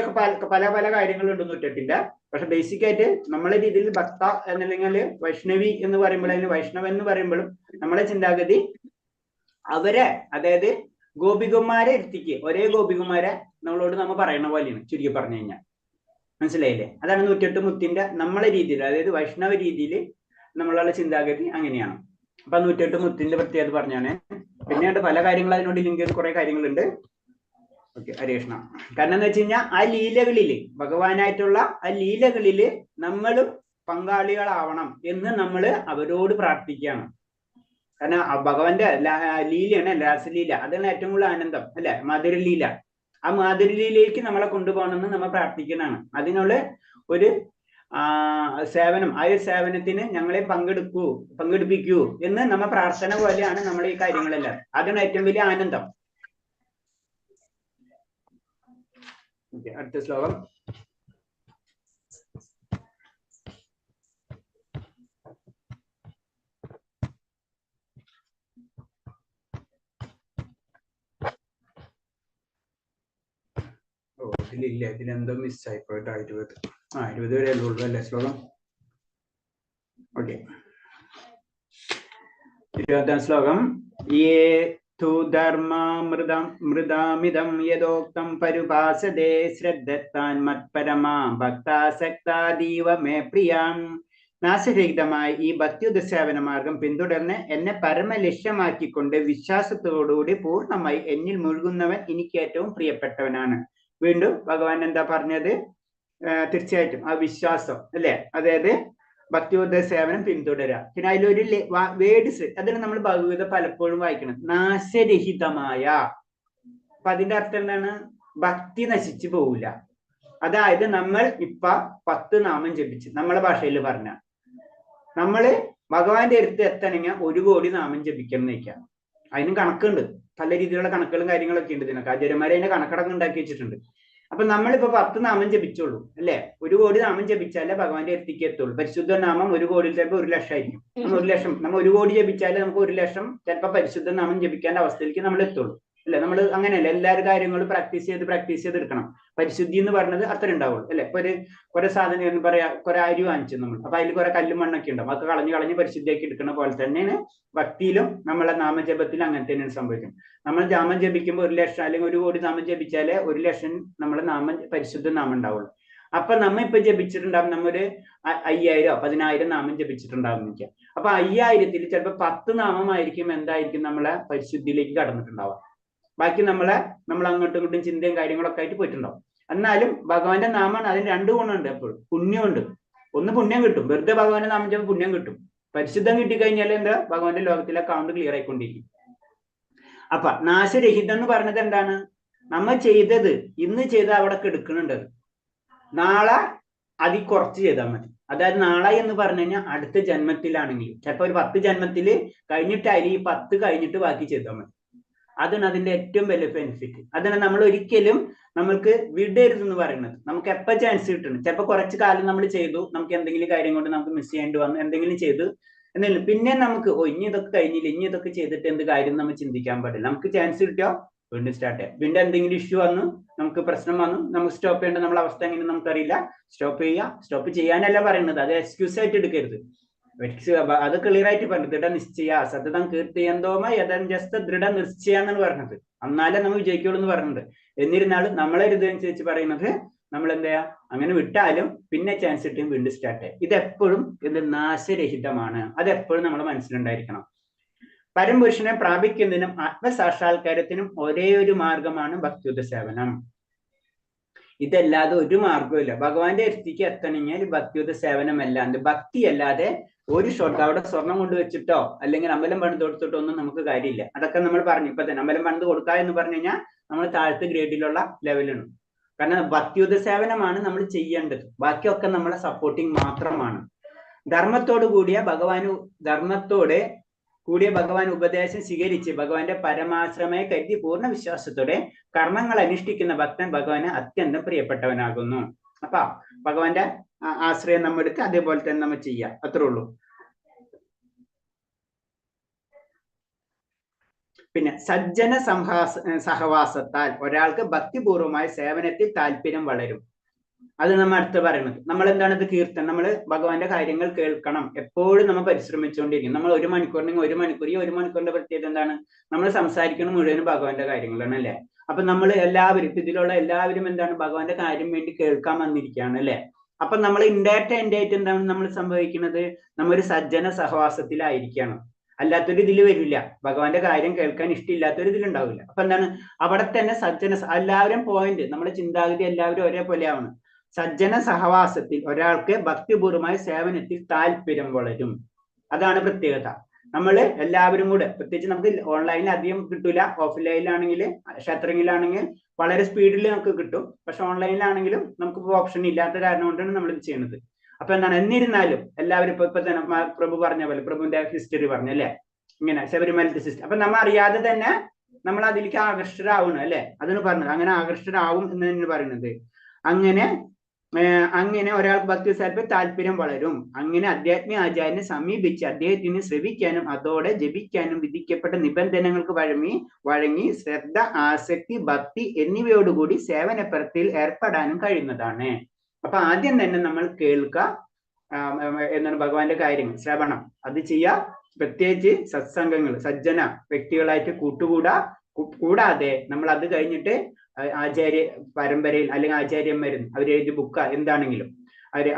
പല കാര്യങ്ങളുണ്ട് 108ന്റെ. പക്ഷെ ബേസിക് ആയിട്ട് നമ്മളെ രീതിയിൽ ഭക്ത എന്നല്ലെങ്കിൽ വൈഷ്ണവി എന്ന് പറയുമ്പോൾ, അതിന് വൈഷ്ണവ എന്ന് പറയുമ്പോഴും നമ്മളെ ചിന്താഗതി അവരെ, അതായത് ഗോപികന്മാരെ എത്തിക്ക്, ഒരേ ഗോപികന്മാരെ നമ്മൾ പറയുന്ന പോലെയാണ് ചുരുക്കി പറഞ്ഞു കഴിഞ്ഞാൽ. മനസ്സിലായില്ലേ? അതാണ് 108 മുത്തിന്റെ നമ്മളെ രീതിയിൽ, അതായത് വൈഷ്ണവ രീതിയിൽ നമ്മളുള്ള ചിന്താഗതി അങ്ങനെയാണ്. അപ്പൊ 108 മുത്തിന്റെ പ്രത്യേകത പറഞ്ഞാണ്. പിന്നീട് പല കാര്യങ്ങൾ അതിനോട് ലിങ്ക് ചെയ്ത് കുറെ കാര്യങ്ങളുണ്ട്. ഓക്കെ, ഹരേ കൃഷ്ണ. കാരണം എന്താ വെച്ച് കഴിഞ്ഞാൽ ആ ലീലകളില്, ഭഗവാനായിട്ടുള്ള ആ ലീലകളില് നമ്മളും പങ്കാളികളാവണം എന്ന് നമ്മൾ അവരോട് പ്രാർത്ഥിക്കുകയാണ്. കാരണം ഭഗവാന്റെ ലീലയാണ് രാസലീല. അതാണ് ഏറ്റവും കൂടുതൽ ആനന്ദം അല്ലെ, മധുരലീല. ആ മാധുര്യയിലേക്ക് നമ്മളെ കൊണ്ടുപോകണമെന്ന് നമ്മൾ പ്രാർത്ഥിക്കുന്നതാണ്. അതിനുള്ള ഒരു സേവനം, ആ ഒരു സേവനത്തിന് ഞങ്ങളെ പങ്കെടുപ്പിക്കൂ എന്ന് നമ്മ പ്രാർത്ഥന പോലെയാണ് നമ്മുടെ ഈ കാര്യങ്ങളെല്ലാം. അതാണ് ഏറ്റവും വലിയ ആനന്ദം. അടുത്ത ശ്ലോകം. ഇതിലില്ല, ഇതിലെന്തോ മിസ്സായിപ്പോയിട്ടോ. 20 വരെ ഉള്ളൂ അല്ലേ ശ്ലോകം? ഓക്കെ, 20ാം ശ്ലോകം. യേ തു ധർമാമൃതമിദം യഥോക്തം പരുപാസതേ ശ്രദ്ധത്താൻ മത്പരമാ ഭക്താസക്താദീവ മേ പ്രിയാം. നാശരഹിതമായ ഈ ഭക്തിയുത സേവന മാർഗം പിന്തുടർന്ന് എന്നെ പരമലക്ഷ്യമാക്കിക്കൊണ്ട് വിശ്വാസത്തോടുകൂടി പൂർണ്ണമായി എന്നിൽ മുഴുകുന്നവൻ എനിക്ക് ഏറ്റവും പ്രിയപ്പെട്ടവനാണ്. വീണ്ടും ഭഗവാൻ എന്താ പറഞ്ഞത്? തീർച്ചയായിട്ടും ആ വിശ്വാസം അല്ലെ, അതായത് ഭക്തിയുത സേവനം പിന്തുടരുക. പിന്നെ അതിലൊരു വേർഡ്സ്, അതിന് നമ്മൾ ഭഗവത പലപ്പോഴും വായിക്കണം, നാശരഹിതമായ. അപ്പൊ അതിന്റെ അർത്ഥം എന്താണ്? ഭക്തി നശിച്ചു പോവില്ല. അതായത് നമ്മൾ ഇപ്പൊ 10 നാമം ജപിച്ച്, നമ്മളെ ഭാഷയിൽ പറഞ്ഞ നമ്മള് ഭഗവാന്റെ അടുത്ത് എത്തണമെങ്കിൽ 1 കോടി നാമം ജപിക്കണം എന്ന് വെക്കാം. അതിനും കണക്കുണ്ട്, പല രീതിയിലുള്ള കണക്കുകളും കാര്യങ്ങളൊക്കെ ഉണ്ട്. ഇതിനൊക്കെ ആചാര്യന്മാരെ അതിന്റെ കണക്കടക്കം ഉണ്ടാക്കി വെച്ചിട്ടുണ്ട്. അപ്പൊ നമ്മളിപ്പോ 10 നാമം ജപിച്ചോളൂ അല്ലെ, 1 കോടി നാമം ജപിച്ചാലേ ഭഗവാന്റെ അടുത്തേക്ക് എത്തുള്ളൂ. പരിശുദ്ധ നാമം 1 കോടിയിൽ ചിലപ്പോൾ 1 ലക്ഷം ആയിരിക്കും. നമ്മൾ 1 ലക്ഷം, നമ്മൾ 1 കോടി ജപിച്ചാലേ നമുക്ക് 1 ലക്ഷം ചിലപ്പോൾ പരിശുദ്ധ നാമം ജപിക്കേണ്ട അവസ്ഥയിലേക്ക് നമ്മൾ എത്തുള്ളൂ. അല്ലെ? നമ്മൾ അങ്ങനെയല്ല, എല്ലാ കാര്യങ്ങളും പ്രാക്ടീസ് ചെയ്ത് എടുക്കണം. പരിശുദ്ധി എന്ന് പറഞ്ഞത് അത്ര ഉണ്ടാവുള്ളൂ അല്ലെ? ഇപ്പൊ കുറെ സാധനം എന്ന് പറയാ, കുറെ അരി വാങ്ങിച്ചു നമ്മൾ, അപ്പൊ അതിൽ കുറെ കല്ലും മണ്ണൊക്കെ ഉണ്ടാവും, അതൊക്കെ കളഞ്ഞ് പരിശുദ്ധിയാക്കി എടുക്കുന്ന പോലെ തന്നെയാണ് ഭക്തിയിലും നമ്മളെ നാമജപത്തിലും അങ്ങനെ തന്നെയാണ് സംഭവിക്കുന്നത്. നമ്മൾ നാമം ജപിക്കുമ്പോൾ 1 ലക്ഷം അല്ലെങ്കിൽ 1 കോടി നാമം ജപിച്ചാലേ 1 ലക്ഷം നമ്മളെ നാമം പരിശുദ്ധ നാമം ഉണ്ടാവുള്ളൂ. അപ്പൊ നമ്മ ഇപ്പൊ ജപിച്ചിട്ടുണ്ടാവും, നമ്മൊരു 5000 10,000 നാമം ജപിച്ചിട്ടുണ്ടാവും. അപ്പൊ 5000-ൽ ചിലപ്പോൾ 10 നാമമായിരിക്കും എന്തായിരിക്കും നമ്മളെ പരിശുദ്ധിയിലേക്ക് കടന്നിട്ടുണ്ടാവുക. ബാക്കി നമ്മൾ അങ്ങോട്ടും ഇങ്ങോട്ടും ചിന്തയും കാര്യങ്ങളൊക്കെ ആയിട്ട് പോയിട്ടുണ്ടാവും. എന്നാലും ഭഗവാന്റെ നാമാണ്, അതിന് 2 ഗുണമുണ്ട്. എപ്പോഴും പുണ്യമുണ്ട്. ഒന്ന് പുണ്യം കിട്ടും, വെറുതെ ഭഗവാന്റെ നാമം ചെയ്യുമ്പോൾ പുണ്യം കിട്ടും. പരിശുദ്ധം കിട്ടിക്കഴിഞ്ഞാൽ എന്താ, ഭഗവാന്റെ ലോകത്തിലെ അക്കൗണ്ട് ക്ലിയർ ആയിക്കൊണ്ടിരിക്കും. അപ്പൊ നാശരഹിതം എന്ന് പറഞ്ഞത് എന്താണ്? നമ്മൾ ചെയ്തത് ഇന്ന് ചെയ്ത് അവിടെ എടുക്കുന്നുണ്ട്, നാളെ അതിൽ കുറച്ച് ചെയ്താൽ മതി. അതായത് നാളെ എന്ന് പറഞ്ഞു കഴിഞ്ഞാൽ അടുത്ത ജന്മത്തിലാണെങ്കിൽ ചിലപ്പോൾ ഒരു 10 ജന്മത്തിൽ കഴിഞ്ഞിട്ടായി, ഈ 10 കഴിഞ്ഞിട്ട് ബാക്കി ചെയ്താൽ മതി. അതാണ് അതിന്റെ ഏറ്റവും വലിയ ബെനിഫിറ്റ്. അതാണ് നമ്മൾ ഒരിക്കലും നമ്മൾക്ക് വിടരുതെന്ന് പറയുന്നത്. നമുക്ക് എപ്പോൾ ചാൻസ് കിട്ടണം, ചിലപ്പോൾ കുറച്ച് കാലം നമ്മൾ ചെയ്തു, നമുക്ക് എന്തെങ്കിലും കാര്യം കൊണ്ട് നമുക്ക് മിസ് ചെയ്യേണ്ടി വന്നു, എന്തെങ്കിലും ചെയ്തു എന്നല്ല, പിന്നെ നമുക്ക് ഇനി ഇതൊക്കെ കഴിഞ്ഞില്ല, ഇനി ഇതൊക്കെ ചെയ്തിട്ട് എന്ത് കാര്യം നമ്മൾ ചിന്തിക്കാൻ പാടില്ല. നമുക്ക് ചാൻസ് കിട്ടിയോ വീണ്ടും സ്റ്റാർട്ട് ചെയ്യാം. വീണ്ടും എന്തെങ്കിലും ഇഷ്യൂ വന്നു, നമുക്ക് പ്രശ്നം വന്നു, നമുക്ക് സ്റ്റോപ്പ് ചെയ്യേണ്ട നമ്മളെ അവസ്ഥ എങ്ങനെ നമുക്കറിയില്ല, സ്റ്റോപ്പ് ചെയ്യുക. സ്റ്റോപ്പ് ചെയ്യാനല്ല പറയുന്നത്, അത് എക്സ്ക്യൂസ് ആയിട്ട് എടുക്കരുത്. അത് ക്ലിയർ ആയിട്ട് പറഞ്ഞു, ദൃഢനിശ്ചയ സതതം കീർത്തിയന്തോമ യഥഞ്ജസ്ത ദൃഢനിശ്ചയ എന്നാണ് പറഞ്ഞത്. എന്നാലേ നമ്മൾ വിജയിക്കുള്ളൂ എന്ന് പറഞ്ഞിട്ടുണ്ട്. എന്നിരുന്നാലും നമ്മളെ ഇതനുസരിച്ച് പറയുന്നത് നമ്മൾ എന്താ ചെയ്യാ, അങ്ങനെ വിട്ടാലും പിന്നെ ചാൻസ് കിട്ടിയും വീണ്ടും സ്റ്റാർട്ട് ചെയ്യാം. ഇതെപ്പോഴും നാശരഹിതമാണ്. അതെപ്പോഴും നമ്മുടെ മനസ്സിലുണ്ടായിരിക്കണം. പരംപുരുഷനെ പ്രാപിക്കുന്നതിനും ആത്മസാക്ഷാത്കാരത്തിനും ഒരേ ഒരു മാർഗമാണ് ഭക്തിയുത സേവനം. ഇതല്ലാതെ ഒരു മാർഗവും ഇല്ല. ഭഗവാന്റെ അടുത്തേക്ക് എത്തണമെങ്കിൽ ഭക്തിയുത സേവനം അല്ലാണ്ട്, ഭക്തി അല്ലാതെ ഒരു ഷോട്ട് അവിടെ സ്വർണം കൊണ്ട് വെച്ചിട്ടോ അല്ലെങ്കിൽ അമ്പലം പണിത് കൊടുത്തിട്ടോ ഒന്നും നമുക്ക് കാര്യമില്ല. അതൊക്കെ നമ്മൾ പറഞ്ഞു. ഇപ്പൊ തന്നെ അമ്പലം പണിത് കൊടുക്കുക എന്ന് പറഞ്ഞു കഴിഞ്ഞാൽ നമ്മൾ താഴത്തെ ഗ്രേഡിലുള്ള ലെവലാണ്. കാരണം ഭക്തിയുത സേവനമാണ് നമ്മൾ ചെയ്യേണ്ടത്, ബാക്കിയൊക്കെ നമ്മളെ സപ്പോർട്ടിങ് മാത്രമാണ്. ധർമ്മത്തോട് കൂടിയ ഭഗവാൻ ഉപദേശം സ്വീകരിച്ച് ഭഗവാന്റെ പരമാശ്രമയെ കരുതി പൂർണ്ണ വിശ്വാസത്തോടെ കർമ്മങ്ങൾ അനുഷ്ഠിക്കുന്ന ഭക്തൻ ഭഗവാന് അത്യന്തം പ്രിയപ്പെട്ടവനാകുന്നു. അപ്പൊ ഭഗവാന്റെ ആശ്രയം നമ്മൾ എടുക്കുക, അതേപോലെ തന്നെ നമ്മൾ ചെയ്യുക, അത്രേ ഉള്ളൂ. പിന്നെ സജ്ജന സഹവാസത്താൽ ഒരാൾക്ക് ഭക്തിപൂർവമായ സേവനത്തിൽ താല്പര്യം വളരും. അത് നമ്മൾ അടുത്ത് പറയുന്നത്. നമ്മൾ എന്താണ് ഇത് കീർത്തനം, നമ്മൾ ഭഗവാന്റെ കാര്യങ്ങൾ കേൾക്കണം, എപ്പോഴും നമ്മൾ പരിശ്രമിച്ചുകൊണ്ടിരിക്കും. നമ്മൾ 1 മണിക്കൂറിനെങ്കിൽ 1 മണിക്കൂർ, ഈ 1 മണിക്കൂറിന്റെ പ്രത്യേകത എന്താണ്, നമ്മൾ സംസാരിക്കണം മുഴുവനും ഭഗവാന്റെ കാര്യങ്ങളാണ് അല്ലെ? അപ്പൊ നമ്മൾ എല്ലാവരും, ഇതിലുള്ള എല്ലാവരും എന്താണ്, ഭഗവാന്റെ കാര്യം വേണ്ടി കേൾക്കാൻ വന്നിരിക്കുകയാണ് അല്ലെ? അപ്പൊ നമ്മൾ ഇൻഡയറക്റ്റ് ആയിട്ട് എന്താണ് നമ്മൾ സംഭവിക്കുന്നത്, നമ്മൊരു സജ്ജന സഹവാസത്തിലായിരിക്കണം. അല്ലാത്തൊരു ഇതിൽ വരില്ല, ഭഗവാന്റെ കാര്യം കേൾക്കാൻ ഇഷ്ടമില്ലാത്തൊരു ഇതിലുണ്ടാവില്ല. അപ്പൊ എന്താണ്, അവിടെ തന്നെ സജ്ജന, എല്ലാവരും പോയിന്റ്, നമ്മുടെ ചിന്താഗതി എല്ലാവരും ഒരേപോലെ ആവണം. സജ്ജന സഹവാസത്തിൽ ഒരാൾക്ക് ഭക്തിപൂർവമായ സേവനത്തിൽ താല്പര്യം വളരും. അതാണ് പ്രത്യേകത. നമ്മൾ എല്ലാവരും കൂടെ, പ്രത്യേകിച്ച് നമുക്ക് ഓൺലൈനിൽ അധികം കിട്ടൂല, ഓഫ്ലൈനിലാണെങ്കിൽ ക്ഷേത്രങ്ങളിലാണെങ്കിൽ വളരെ സ്പീഡിൽ നമുക്ക് കിട്ടും. പക്ഷെ ഓൺലൈനിലാണെങ്കിലും നമുക്ക് ഓപ്ഷൻ ഇല്ലാത്ത കാരണം കൊണ്ടാണ് നമ്മൾ ഇത് ചെയ്യുന്നത്. അപ്പൊ എന്താണ്, എന്നിരുന്നാലും എല്ലാവരും ഇപ്പൊ തന്നെ പ്രഭു പറഞ്ഞ പോലെ, പ്രഭുവിന്റെ ഹിസ്റ്ററി പറഞ്ഞല്ലേ, ഇങ്ങനെ ശബരിമലത്തെ സിസ്റ്റം, അപ്പൊ നമ്മൾ അറിയാതെ തന്നെ നമ്മൾ അതിലേക്ക് ആകർഷകരാവണം അല്ലെ? അതിന് പറഞ്ഞത് അങ്ങനെ ആകർഷകരാവും എന്ന് തന്നെ പറയുന്നത്. അങ്ങനെ ഒരാൾക്ക് ഭക്തി സേവനത്തിൽ താല്പര്യം വളരും. അങ്ങനെ ആധ്യാത്മിക ആചാര്യനെ സമീപിച്ച് അദ്ദേഹത്തിന് ശ്രവിക്കാനും അതോടെ ജപിക്കാനും വിധിക്കപ്പെട്ട നിബന്ധനകൾക്ക് വഴങ്ങി ശ്രദ്ധ, ആസക്തി, ഭക്തി എന്നിവയോടുകൂടി സേവനപ്രവൃത്തിയിൽ ഏർപ്പെടാനും കഴിയുന്നതാണ്. അപ്പൊ ആദ്യം തന്നെ നമ്മൾ കേൾക്കുക, എന്താണ് ഭഗവാന്റെ കാര്യങ്ങൾ, ശ്രവണം, അത് ചെയ്യുക. പ്രത്യേകിച്ച് സത്സംഗങ്ങൾ, സജ്ജന വ്യക്തികളായിട്ട് കൂടാതെ നമ്മൾ അത് കഴിഞ്ഞിട്ട് ആചാര്യ പരമ്പരയിൽ അല്ലെങ്കിൽ ആചാര്യന്മാരും അവരെഴുതി ബുക്ക എന്താണെങ്കിലും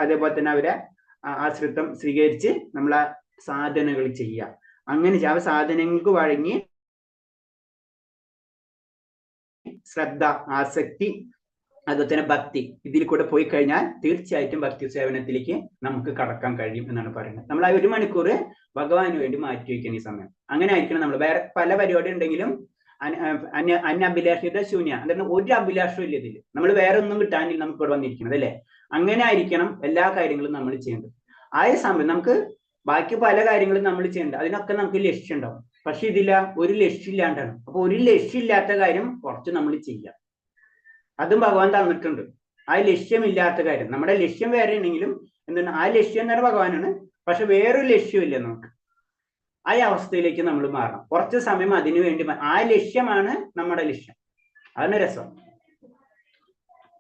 അതേപോലെ തന്നെ അവരെ ആശ്രിതം സ്വീകരിച്ച് നമ്മൾ ആ സാധനകൾ ചെയ്യുക. അങ്ങനെ ആ സാധനങ്ങൾക്ക് വഴങ്ങി ശ്രദ്ധ, ആസക്തി, അതുപോലെ തന്നെ ഭക്തി, ഇതിൽ കൂടെ പോയി കഴിഞ്ഞാൽ തീർച്ചയായിട്ടും ഭക്തി സേവനത്തിലേക്ക് നമുക്ക് കടക്കാൻ കഴിയും എന്നാണ് പറയുന്നത്. നമ്മൾ ആ 1 മണിക്കൂർ ഭഗവാന് വേണ്ടി മാറ്റി വയ്ക്കുന്ന ഈ സമയം. അങ്ങനെ ആയിരിക്കണം നമ്മൾ. വേറെ പല പരിപാടി ഉണ്ടെങ്കിലും അന്യഭിലാഷിത ശൂന്യ, അതായത് ഒരു അഭിലാഷവും ഇല്ല ഇതിൽ. നമ്മൾ വേറെ ഒന്നും കിട്ടാനില്ല നമുക്ക് ഇവിടെ വന്നിരിക്കുന്നത് അല്ലെ? അങ്ങനെ ആയിരിക്കണം എല്ലാ കാര്യങ്ങളും നമ്മൾ ചെയ്യേണ്ടത്. ആ സമയം നമുക്ക് ബാക്കി പല കാര്യങ്ങളും നമ്മൾ ചെയ്യേണ്ടത്, അതിനൊക്കെ നമുക്ക് ലക്ഷ്യം ഉണ്ടാവും. പക്ഷെ ഇതില്ല, ഒരു ലക്ഷ്യം ഇല്ലാണ്ടാണ്. അപ്പൊ ഒരു ലക്ഷ്യം ഇല്ലാത്ത കാര്യം കുറച്ച് നമ്മൾ ചെയ്യാം, അതും ഭഗവാൻ തന്നിട്ടുണ്ട്. ആ ലക്ഷ്യമില്ലാത്ത കാര്യം, നമ്മുടെ ലക്ഷ്യം വേറെ ഉണ്ടെങ്കിലും എന്താണ്, ആ ലക്യം എന്ന് പറഞ്ഞാൽ ഭഗവാനാണ്, പക്ഷെ വേറൊരു ലക്ഷ്യമില്ല നമുക്ക്. ആ അവസ്ഥയിലേക്ക് നമ്മൾ മാറണം. കുറച്ച് സമയം അതിനു വേണ്ടി ആ ലക്ഷ്യമാണ് നമ്മുടെ ലക്ഷ്യം. അതാണ് രസം.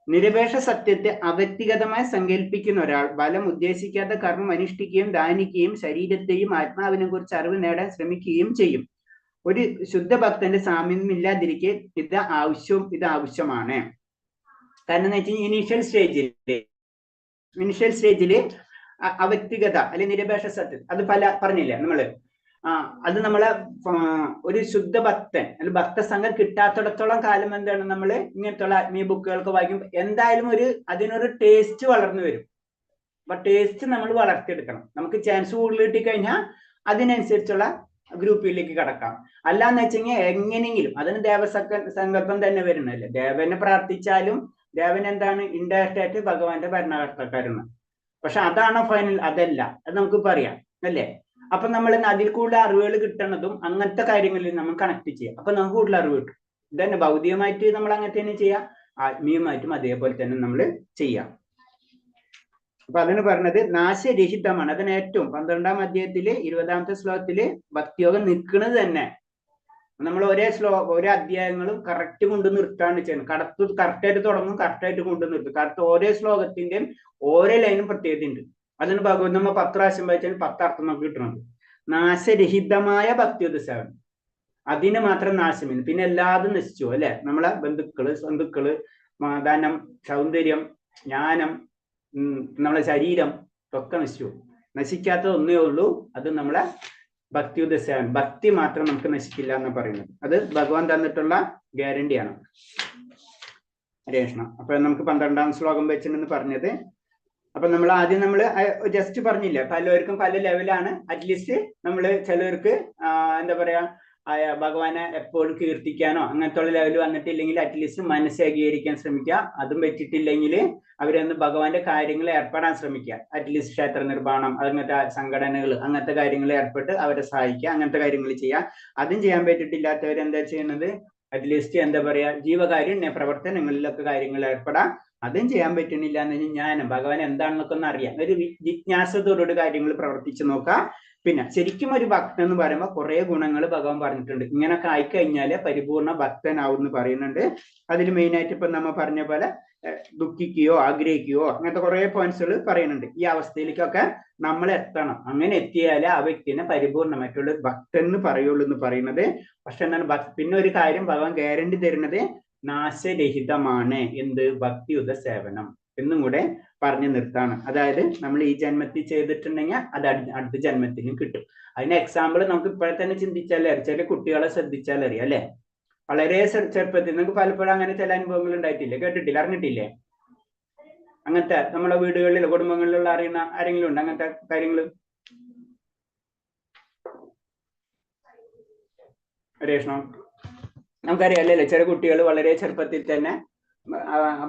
നിരപേക്ഷ സത്യത്തെ അവ്യക്തിഗതമായി സങ്കല്പിക്കുന്ന ഒരാൾ ബലം ഉദ്ദേശിക്കാത്ത കർമ്മം അനുഷ്ഠിക്കുകയും ദാനിക്കുകയും ശരീരത്തെയും ആത്മാവിനെ കുറിച്ച് അറിവ് നേടാൻ ശ്രമിക്കുകയും ചെയ്യും. ഒരു ശുദ്ധഭക്തന്റെ സാമ്യമില്ലാതിരിക്കെ ഇത് ആവശ്യമാണ്. കാരണം എന്ന് വെച്ചാൽ ഇനീഷ്യൽ സ്റ്റേജില് അവ്യക്തിഗത അല്ലെങ്കിൽ നിരപേക്ഷ സത്യം അത് പറഞ്ഞില്ലേ നമ്മള്. അത് നമ്മളെ ഒരു ശുദ്ധ ഭക്തൻ അല്ലെങ്കിൽ ഭക്തസംഘം കിട്ടാത്തിടത്തോളം കാലം എന്താണ് നമ്മൾ ഇങ്ങനത്തുള്ള ആത്മീയ ബുക്കുകൾക്ക് വായിക്കുമ്പോൾ എന്തായാലും അതിനൊരു ടേസ്റ്റ് വളർന്നു വരും. അപ്പൊ ടേസ്റ്റ് നമ്മൾ വളർത്തിയെടുക്കണം. നമുക്ക് ചാൻസ് കൂടുതൽ കിട്ടിക്കഴിഞ്ഞാൽ അതിനനുസരിച്ചുള്ള ഗ്രൂപ്പിലേക്ക് കടക്കാം. അല്ലാന്ന് വെച്ചെങ്കിൽ എങ്ങനെയെങ്കിലും അതിന് ദേവസങ്കല്പം തന്നെ വരുന്നല്ലേ. ദേവനെ പ്രാർത്ഥിച്ചാലും ദേവൻ എന്താണ് ഇൻഡയറക്റ്റ് ആയിട്ട് ഭഗവാന്റെ ഭരണകർത്താക്കാരാണ്. പക്ഷെ അതാണോ ഫൈനൽ? അതല്ല. അത് നമുക്ക് പറയാം അല്ലേ. അപ്പൊ നമ്മൾ അതിൽ കൂടുതൽ അറിവുകൾ കിട്ടണതും അങ്ങനത്തെ കാര്യങ്ങളിൽ നമ്മൾ കണക്ട് ചെയ്യാം. അപ്പൊ നമുക്ക് കൂടുതൽ അറിവ് കിട്ടും. ഇതന്നെ ഭൗതികമായിട്ട് നമ്മൾ അങ്ങനെ തന്നെ ചെയ്യാം, ആത്മീയമായിട്ടും അതേപോലെ തന്നെ നമ്മൾ ചെയ്യാം. അപ്പൊ അതിന് പറഞ്ഞത് നാശരഹിതമാണ്. അതിന് ഏറ്റവും 12-ാം അധ്യായത്തില് 20-ാമത്തെ ശ്ലോകത്തില് ഭക്തിയോഗം നിൽക്കുന്നത് തന്നെ നമ്മൾ ഓരോ അധ്യായങ്ങളും കറക്റ്റ് കൊണ്ട് നിർത്താണ് ചെയ്യുന്നത്. കറക്റ്റായിട്ട് തുടങ്ങും, കറക്റ്റായിട്ട് കൊണ്ട് നിർത്തും. കറക്റ്റ് ഓരോ ശ്ലോകത്തിന്റെയും ഓരോ ലൈനും പ്രത്യേകത ഉണ്ട്. അതിന് ഭഗവത് നമ്മൾ 10 പ്രാവശ്യം വായിച്ചാൽ 10 അർത്ഥം നമുക്ക് കിട്ടുന്നുണ്ട്. നാശരഹിതമായ ഭക്തിയുദ്ധ സേവനം, അതിന് മാത്രം നാശമില്ല. പിന്നെ എല്ലാതും നശിച്ചു അല്ലെ. നമ്മളെ ബന്ധുക്കള് ധനം, സൗന്ദര്യം, ജ്ഞാനം, നമ്മളെ ശരീരം ഒക്കെ നശിച്ചു. നശിക്കാത്തത് ഒന്നേ ഉള്ളൂ, അത് നമ്മളെ ഭക്തിയുദ്ധ സേവനം. ഭക്തി മാത്രം നമുക്ക് നശിക്കില്ല എന്ന് പറയുന്നത് അത് ഭഗവാൻ തന്നിട്ടുള്ള ഗ്യാരണ്ടിയാണ്. ഹരേ കൃഷ്ണ. അപ്പൊ നമുക്ക് 12-ാം ശ്ലോകം വെച്ചിട്ടുണ്ടെന്ന് പറഞ്ഞത്. അപ്പൊ നമ്മൾ ആദ്യം ജസ്റ്റ് പറഞ്ഞില്ല, പലർക്കും പല ലെവലാണ്. അറ്റ്ലീസ്റ്റ് ചിലർക്ക് എന്താ പറയാ ഭഗവാനെ എപ്പോഴും കീർത്തിക്കാനോ അങ്ങനത്തെ ഉള്ള ലെവൽ വന്നിട്ടില്ലെങ്കിൽ അറ്റ്ലീസ്റ്റ് മനസ്സ് ഏകീകരിക്കാൻ ശ്രമിക്കുക. അതും പറ്റിയിട്ടില്ലെങ്കിൽ അവരൊന്ന് ഭഗവാന്റെ കാര്യങ്ങളിൽ ഏർപ്പെടാൻ ശ്രമിക്കുക. അറ്റ്ലീസ്റ്റ് ക്ഷേത്ര നിർമ്മാണം, അങ്ങനത്തെ സംഘടനകൾ, അങ്ങനത്തെ കാര്യങ്ങളിൽ ഏർപ്പെട്ട് അവരെ സഹായിക്കുക. അങ്ങനത്തെ കാര്യങ്ങൾ ചെയ്യുക. അതും ചെയ്യാൻ പറ്റിയിട്ടില്ലാത്തവർ എന്താ ചെയ്യുന്നത്? അറ്റ്ലീസ്റ്റ് എന്താ പറയാ ജീവകാരുണ്യ പ്രവർത്തനങ്ങളിലൊക്കെ കാര്യങ്ങളിൽ ഏർപ്പെടാം. അതും ചെയ്യാൻ പറ്റുന്നില്ല എന്ന് കഴിഞ്ഞാൽ ജ്ഞാനം, ഭഗവാൻ എന്താണെന്നൊക്കെ ഒന്ന് അറിയാം. ഒരു ജിജ്ഞാസത്തോടുകൂടി കാര്യങ്ങൾ പ്രവർത്തിച്ചു നോക്കാം. പിന്നെ ശരിക്കും ഒരു ഭക്തൻ എന്ന് പറയുമ്പോൾ കുറെ ഗുണങ്ങൾ ഭഗവാൻ പറഞ്ഞിട്ടുണ്ട്. ഇങ്ങനൊക്കെ ആയിക്കഴിഞ്ഞാല് പരിപൂർണ ഭക്തനാവും എന്ന് പറയുന്നുണ്ട്. അതിൽ മെയിനായിട്ട് ഇപ്പൊ നമ്മൾ പറഞ്ഞ പോലെ ദുഃഖിക്കുകയോ ആഗ്രഹിക്കുകയോ അങ്ങനത്തെ കുറെ പോയിന്റ്സുകൾ പറയുന്നുണ്ട്. ഈ അവസ്ഥയിലേക്കൊക്കെ നമ്മൾ എത്തണം. അങ്ങനെ എത്തിയാലേ ആ വ്യക്തിനെ പരിപൂർണമായിട്ടുള്ള ഭക്തൻ എന്ന് പറയുള്ളൂ എന്ന് പറയുന്നത്. പക്ഷെ എന്താണ് പിന്നെ ഒരു കാര്യം ഭഗവാൻ ഗ്യാരണ്ടി തരുന്നത് നാശരഹിതമാണ്. എന്ത്? ഭക്തിയുദ്ധ സേവനം എന്നും കൂടെ പറഞ്ഞു നിർത്താണ്. അതായത് നമ്മൾ ഈ ജന്മത്തിൽ ചെയ്തിട്ടുണ്ടെങ്കിൽ അത് അടുത്ത ജന്മത്തിലും കിട്ടും. അതിന് എക്സാമ്പിൾ നമുക്ക് ഇപ്പോഴെ തന്നെ ചിന്തിച്ചാലേ അറിയാം. ചില കുട്ടികളെ ശ്രദ്ധിച്ചാലറിയാം അല്ലെ. വളരെ ചെറുപ്പത്തിൽ നിങ്ങൾക്ക് പലപ്പോഴും അങ്ങനെ ചില അനുഭവങ്ങൾ ഉണ്ടായിട്ടില്ലേ, കേട്ടിട്ടില്ല, അറിഞ്ഞിട്ടില്ലേ? അങ്ങനത്തെ നമ്മുടെ വീടുകളിലോ കുടുംബങ്ങളിലുള്ള അറിയുന്ന ആരെങ്കിലും ഉണ്ട് അങ്ങനത്തെ കാര്യങ്ങൾ? ഹരേഷ്ണോ, നമുക്കറിയാം അല്ലേ. ചില കുട്ടികൾ വളരെ ചെറുപ്പത്തിൽ തന്നെ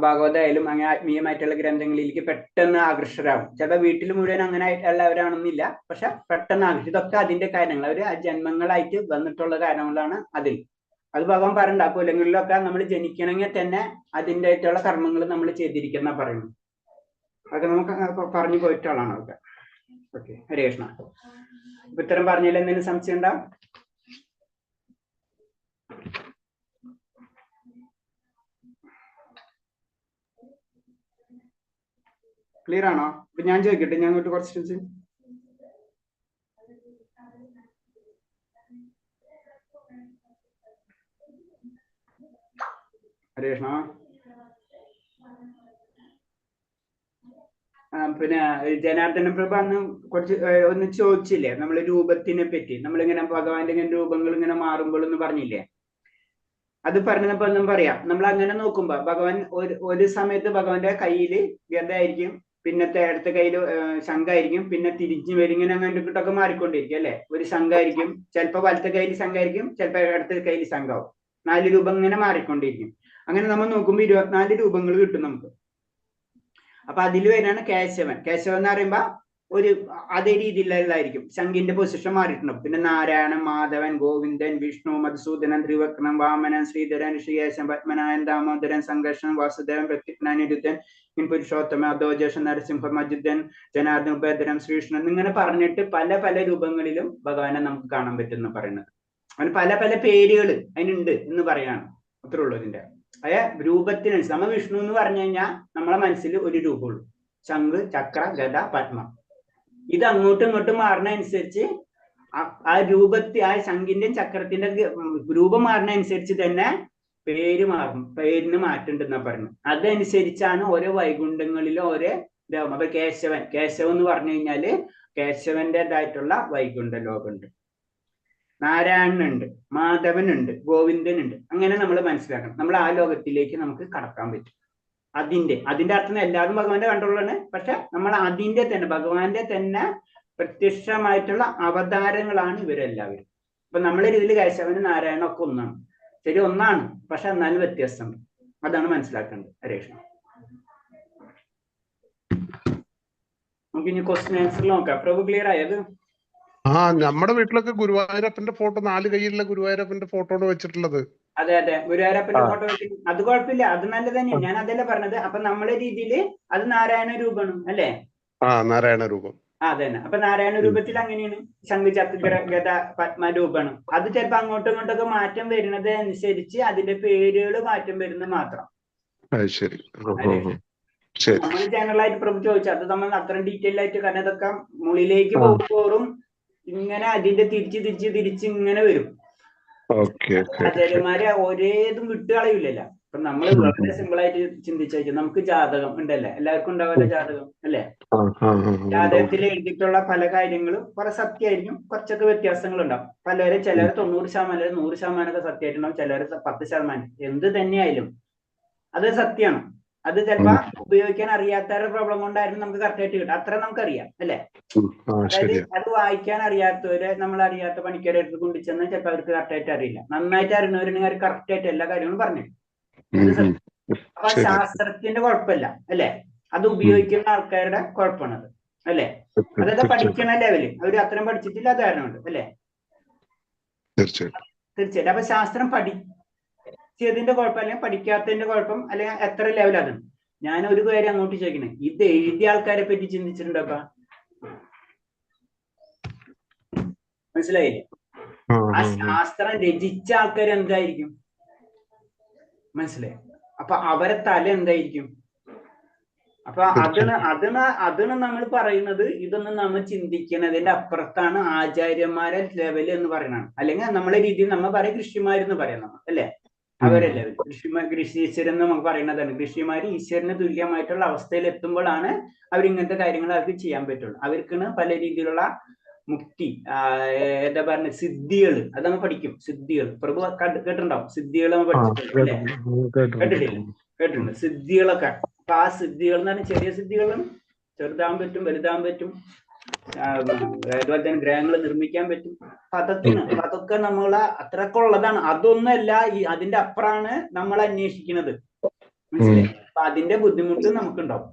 ഭാഗവതായാലും അങ്ങനെ ആത്മീയമായിട്ടുള്ള ഗ്രന്ഥങ്ങളിലേക്ക് പെട്ടെന്ന് ആകർഷകരാകും. ചിലപ്പോൾ വീട്ടിൽ മുഴുവൻ അങ്ങനെ ആയിട്ടുള്ളവരാണെന്നില്ല, പക്ഷെ പെട്ടെന്ന് ആകർഷിക്കും. ഇതൊക്കെ അതിന്റെ കാര്യങ്ങൾ, അവർ ആ ജന്മങ്ങളായിട്ട് വന്നിട്ടുള്ള കാര്യങ്ങളാണ് അതിൽ. അത് ഭഗവാൻ പറയണ്ട. ആ കൊല്ലങ്ങളിലൊക്കെ നമ്മൾ ജനിക്കണമെങ്കിൽ തന്നെ അതിൻ്റെ ആയിട്ടുള്ള കർമ്മങ്ങൾ നമ്മൾ ചെയ്തിരിക്കുന്ന പറയുന്നു. അതൊക്കെ നമുക്ക് പറഞ്ഞു പോയിട്ടുള്ളതാണ് അതൊക്കെ. ഓക്കെ, ഹരേ കൃഷ്ണ. ഇത്തരം പറഞ്ഞതിൽ എന്തെങ്കിലും സംശയം ഉണ്ടോ? ക്ലിയർ ആണോ? അപ്പൊ ഞാൻ ചോദിക്കട്ടെ, ഞാൻ ഇങ്ങോട്ട് കുറച്ച് ഹരേ കൃഷ്ണ. പിന്നെ ജനാർദ്ദന പ്രഭ അന്ന് കുറച്ച് ഒന്ന് ചോദിച്ചില്ലേ നമ്മൾ രൂപത്തിനെ പറ്റി. നമ്മളിങ്ങനെ ഭഗവാന്റെ ഇങ്ങനെ രൂപങ്ങൾ ഇങ്ങനെ മാറുമ്പോൾ എന്ന് പറഞ്ഞില്ലേ. അത് പറഞ്ഞപ്പോ ഒന്നും പറയാം. നമ്മൾ അങ്ങനെ നോക്കുമ്പോ ഭഗവാൻ ഒരു സമയത്ത് ഭഗവാന്റെ കയ്യില് ഗദയായിരിക്കും, പിന്നത്തെ അടുത്ത കയ്യില് ശംഖായിരിക്കും, പിന്നെ തിരിഞ്ഞു വരും, ഇങ്ങനെ അങ്ങോട്ടൊക്കെ മാറിക്കൊണ്ടിരിക്കും അല്ലെ. ഒരു ശംഖായിരിക്കും, ചിലപ്പോ വലത്തെ കയ്യിൽ ശംഖായിരിക്കും, ചിലപ്പോ അടുത്ത കയ്യിൽ ശംഖാവും. 4 രൂപം ഇങ്ങനെ മാറിക്കൊണ്ടിരിക്കും. അങ്ങനെ നമ്മൾ നോക്കുമ്പോൾ 24 രൂപങ്ങൾ കിട്ടും നമുക്ക്. അപ്പൊ അതിൽ വരാണ് കേശവൻ. കേശവൻ എന്ന് പറയുമ്പോ ഒരു അതേ രീതിയിലുള്ളതായിരിക്കും. ശംഖിന്റെ പൊസിഷൻ മാറിയിട്ടുണ്ടാവും. പിന്നെ നാരായണൻ, മാധവൻ, ഗോവിന്ദൻ, വിഷ്ണു, മധുസൂദനൻ, ത്രിവക്രമൻ, വാമനൻ, ശ്രീധരൻ, ഋഷികേശൻ, പത്മനായൻ, ദാമോദരൻ, സംഘർഷൻ, വാസുദേവൻ, പ്രത്യുജ്ഞാൻ, നിരുദ്ധൻ, പുരുഷോത്തമ, അധോജേഷൻ, നരസിംഹം, അജിതൻ, ജനാർദ്ദൻ, ഉപേന്ദ്രൻ, ശ്രീകൃഷ്ണൻ എന്നിങ്ങനെ പറഞ്ഞിട്ട് പല പല രൂപങ്ങളിലും ഭഗവാനെ നമുക്ക് കാണാൻ പറ്റും എന്ന് പറയുന്നത്. അവന് പല പല പേരുകൾ അതിനുണ്ട് എന്ന് പറയാണ്. അത്രേ ഉള്ളൂ ഇതിന്റെ. രൂപത്തിനനുസരിച്ച് നമ്മ വിഷ്ണു എന്ന് പറഞ്ഞു കഴിഞ്ഞാൽ നമ്മളെ മനസ്സിൽ ഒരു രൂപമുള്ളൂ. ശംഖ്, ചക്ര, ഗദ, പത്മ. ഇത് അങ്ങോട്ടും ഇങ്ങോട്ടും മാറുന്ന അനുസരിച്ച് ആ രൂപത്തിൽ ആ ശംഖിന്റെയും ചക്രത്തിന്റെ രൂപം മാറുന്ന അനുസരിച്ച് തന്നെ പേര് മാറും. പേരിന് മാറ്റുണ്ടെന്നാ പറയുന്നത്. അതനുസരിച്ചാണ് ഓരോ വൈകുണ്ഠങ്ങളിലും ഓരോ ഇതാവും. അപ്പൊ കേശവൻ എന്ന് പറഞ്ഞു കഴിഞ്ഞാല് കേശവന്റേതായിട്ടുള്ള വൈകുണ്ഠ ലോകമുണ്ട്. നാരായണനുണ്ട്, മാധവനുണ്ട്, ഗോവിന്ദനുണ്ട്. അങ്ങനെ നമ്മൾ മനസ്സിലാക്കണം. നമ്മൾ ആ ലോകത്തിലേക്ക് നമുക്ക് കടക്കാൻ പറ്റും. അതിന്റെ അർത്ഥം എല്ലാവരും ഭഗവാന്റെ കൺട്രോളാണ്. പക്ഷെ നമ്മൾ അതിന്റെ തന്നെ ഭഗവാന്റെ തന്നെ പ്രത്യക്ഷമായിട്ടുള്ള അവതാരങ്ങളാണ് ഇവരെല്ലാവരും. അപ്പൊ നമ്മളെ രീതിയിൽ കേശവനും നാരായണനും ഒക്കെ ഒന്നാണ്. ശരി, ഒന്നാണ്, പക്ഷെ എന്നാലും വ്യത്യാസമുണ്ട്. അതാണ് മനസ്സിലാക്കേണ്ടത്. ഹരേഷ്, നമുക്ക് ഇനി ക്വസ്റ്റ്യൻ ആൻസറിൽ നോക്കാം. പ്രഭു ക്ലിയർ ആയത്? നമ്മുടെ വീട്ടിലൊക്കെ ഗുരുവായൂരപ്പന്റെ ഫോട്ടോ, 4 കൈയിലുള്ള ഗുരുവായൂരപ്പന്റെ ഫോട്ടോ വെച്ചിട്ടുള്ളത്. അതെ, ഗുരുവായൂരപ്പന്റെ ഫോട്ടോ വെച്ച് അത് കുഴപ്പമില്ല, അത് നല്ലത് തന്നെയാണ്. ഞാൻ അതല്ലേ പറഞ്ഞത്. അപ്പൊ നമ്മളെ രീതിയില് അത് നാരായണ രൂപമാണ് അല്ലേ? നാരായണ രൂപം. അതെ തന്നെ. അപ്പൊ നാരായണ രൂപത്തിൽ അങ്ങനെയാണ്. ശംഖ്, ചക്ര, ഗദ, പത്മ രൂപമാണ്. അത് ചിലപ്പോ അങ്ങോട്ടും ഇങ്ങോട്ടൊക്കെ മാറ്റം വരുന്നത് അനുസരിച്ച് അതിന്റെ പേരുകൾ മാറ്റം വരുന്നത് മാത്രം. നമ്മൾ ജനറൽ ആയിട്ട് പ്രഭു ചോദിച്ചു, അത് നമ്മൾ അത്ര ഡീറ്റെയിൽ ആയിട്ട്, കാരണം ഇതൊക്കെ മുകളിലേക്ക് പോകുമ്പോറും ഇങ്ങനെ അതിന്റെ തിരിച്ച് ഇങ്ങനെ വരും. ആചാര്യന്മാരെ ഒരേതും വിട്ടുകളയില്ലല്ലോ. അപ്പൊ നമ്മൾ വളരെ സിമ്പിൾ ആയിട്ട് ചിന്തിച്ചു, നമുക്ക് ജാതകം ഉണ്ടല്ലേ, എല്ലാവർക്കും ഉണ്ടാവില്ല ജാതകം അല്ലെ? ജാതകത്തിൽ എഴുതിയിട്ടുള്ള പല കാര്യങ്ങളും കുറെ സത്യമായിരിക്കും, കുറച്ചൊക്കെ വ്യത്യാസങ്ങൾ ഉണ്ടാവും. ചിലർ 90%, 100% സത്യമായിട്ടുണ്ടാവും, ചിലർ 10%. എന്ത് തന്നെയായാലും അത് സത്യമാണ്. അത് ചിലപ്പോ ഉപയോഗിക്കാൻ അറിയാത്തവരുടെ പ്രോബ്ലം കൊണ്ടായിരുന്നു നമുക്ക് കറക്റ്റ് ആയിട്ട് കിട്ടും. അത്ര നമുക്കറിയാം അല്ലെ? അതായത് അത് വായിക്കാൻ അറിയാത്തവരെ, നമ്മൾ അറിയാത്ത പണിക്കാരെ അടുത്ത് കൊണ്ടുചെന്ന് ചിലപ്പോൾ അവർക്ക് കറക്റ്റ് ആയിട്ട് അറിയില്ല. നന്നായിട്ട് അറിയുന്നവരുണ്ടെങ്കിൽ അവർ കറക്റ്റ് ആയിട്ട് എല്ലാ കാര്യങ്ങളും പറഞ്ഞു. അപ്പൊ ശാസ്ത്രത്തിന്റെ കുഴപ്പമില്ല അല്ലെ? അത് ഉപയോഗിക്കുന്ന ആൾക്കാരുടെ കുഴപ്പമാണത് അല്ലെ? അതായത് പഠിക്കണ ലെവല് അവർ അത്രയും പഠിച്ചിട്ടില്ല, അത് കാരണമുണ്ട് അല്ലെ? തീർച്ചയായിട്ടും. അപ്പൊ ശാസ്ത്രം പഠിച്ചതിന്റെ കുഴപ്പം അല്ലെങ്കിൽ പഠിക്കാത്തതിന്റെ കുഴപ്പം അല്ലെങ്കിൽ എത്ര ലെവലാണ്. ഞാൻ ഒരു കാര്യം അങ്ങോട്ട് ചോദിക്കണേ, ഇത് എഴുതിയ ആൾക്കാരെ പറ്റി ചിന്തിച്ചിട്ടുണ്ടോ? മനസ്സിലായില്ലേ? ആ ശാസ്ത്രം രചിച്ച ആൾക്കാർ എന്തായിരിക്കും? മനസ്സിലായി? അപ്പൊ അവരെ തല എന്തായിരിക്കും? അപ്പൊ അതിന് നമ്മൾ പറയുന്നത്, ഇതൊന്നും നമ്മൾ ചിന്തിക്കുന്നതിന്റെ അപ്പുറത്താണ് ആചാര്യന്മാരെ ലെവല് എന്ന് പറയുന്നതാണ്. അല്ലെങ്കിൽ നമ്മളെ രീതിയിൽ നമ്മൾ പറയും ഋഷിമാരെന്ന് പറയാം നമ്മൾ അല്ലെ? അവരെ ലെവൽ ഈശ്വരൻ എന്ന് നമുക്ക് പറയുന്നതാണ്. ഋഷിമാര് ഈശ്വരന് തുല്യമായിട്ടുള്ള അവസ്ഥയിൽ എത്തുമ്പോഴാണ് അവരിങ്ങനത്തെ കാര്യങ്ങൾ അവർക്ക് ചെയ്യാൻ പറ്റുള്ളൂ. അവർക്കാണ് പല രീതിയിലുള്ള മുക്തി, എന്താ പറയുക, സിദ്ധികൾ, അത് നമ്മൾ പഠിക്കും. സിദ്ധികൾ പ്രഭു കേട്ടിട്ടുണ്ടാവും. സിദ്ധികൾ നമ്മൾ പഠിച്ചിട്ടുണ്ട് അല്ലെ? കേട്ടിട്ടുണ്ട് സിദ്ധികളൊക്കെ. അപ്പൊ ആ സിദ്ധികൾ എന്ന് പറഞ്ഞാൽ ചെറിയ സിദ്ധികളും ചെറുതാൻ പറ്റും, വലുതാൻ പറ്റും. അതുപോലെ തന്നെ ഗ്രഹങ്ങൾ നിർമ്മിക്കാൻ പറ്റും. അതൊക്കെ നമ്മളെ അത്രയൊക്കെ ഉള്ളതാണ്. അതൊന്നുമല്ല, അതിന്റെ അപ്പുറമാണ് നമ്മൾ അന്വേഷിക്കുന്നത്. മനസ്സിലായി? അപ്പൊ അതിന്റെ ബുദ്ധിമുട്ട് നമുക്കുണ്ടാവും.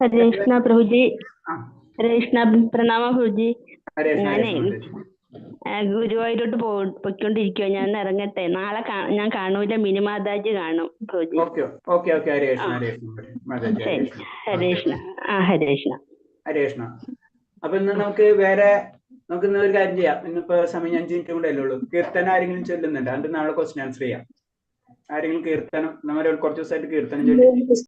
ഹരേഷ്ണ പ്രഭുജി, ഹരേഷ്ണ പ്രണാമ പ്രഭുജി. ഞാനേ ഗുരുവായൂരോട്ട് പൊയ്ക്കൊണ്ടിരിക്കുവോ, ഞാൻ ഇറങ്ങട്ടെ. നാളെ ഞാൻ കാണൂല, മിനിമാതാജി കാണും പ്രഭുജി. ശരി, ഹരേഷ്ണ. ഹരേഷ്ണ. അപ്പൊ ഇന്ന് നമുക്ക് ഇന്ന് ഒരു കാര്യം ചെയ്യാം. ഇന്നിപ്പോ സമയം 5 മിനിറ്റ് കൂടെ അല്ലേ ഉള്ളൂ. കീർത്തനം ആരെങ്കിലും ചൊല്ലുന്നുണ്ട്? അതിന്റെ നാളെ ക്വസ്റ്റ്യൻ ആൻസർ ചെയ്യാം. ആരെങ്കിലും കീർത്തനം, നമ്മൾ കുറച്ച് ദിവസമായിട്ട് കീർത്തനം ചൊല്ലി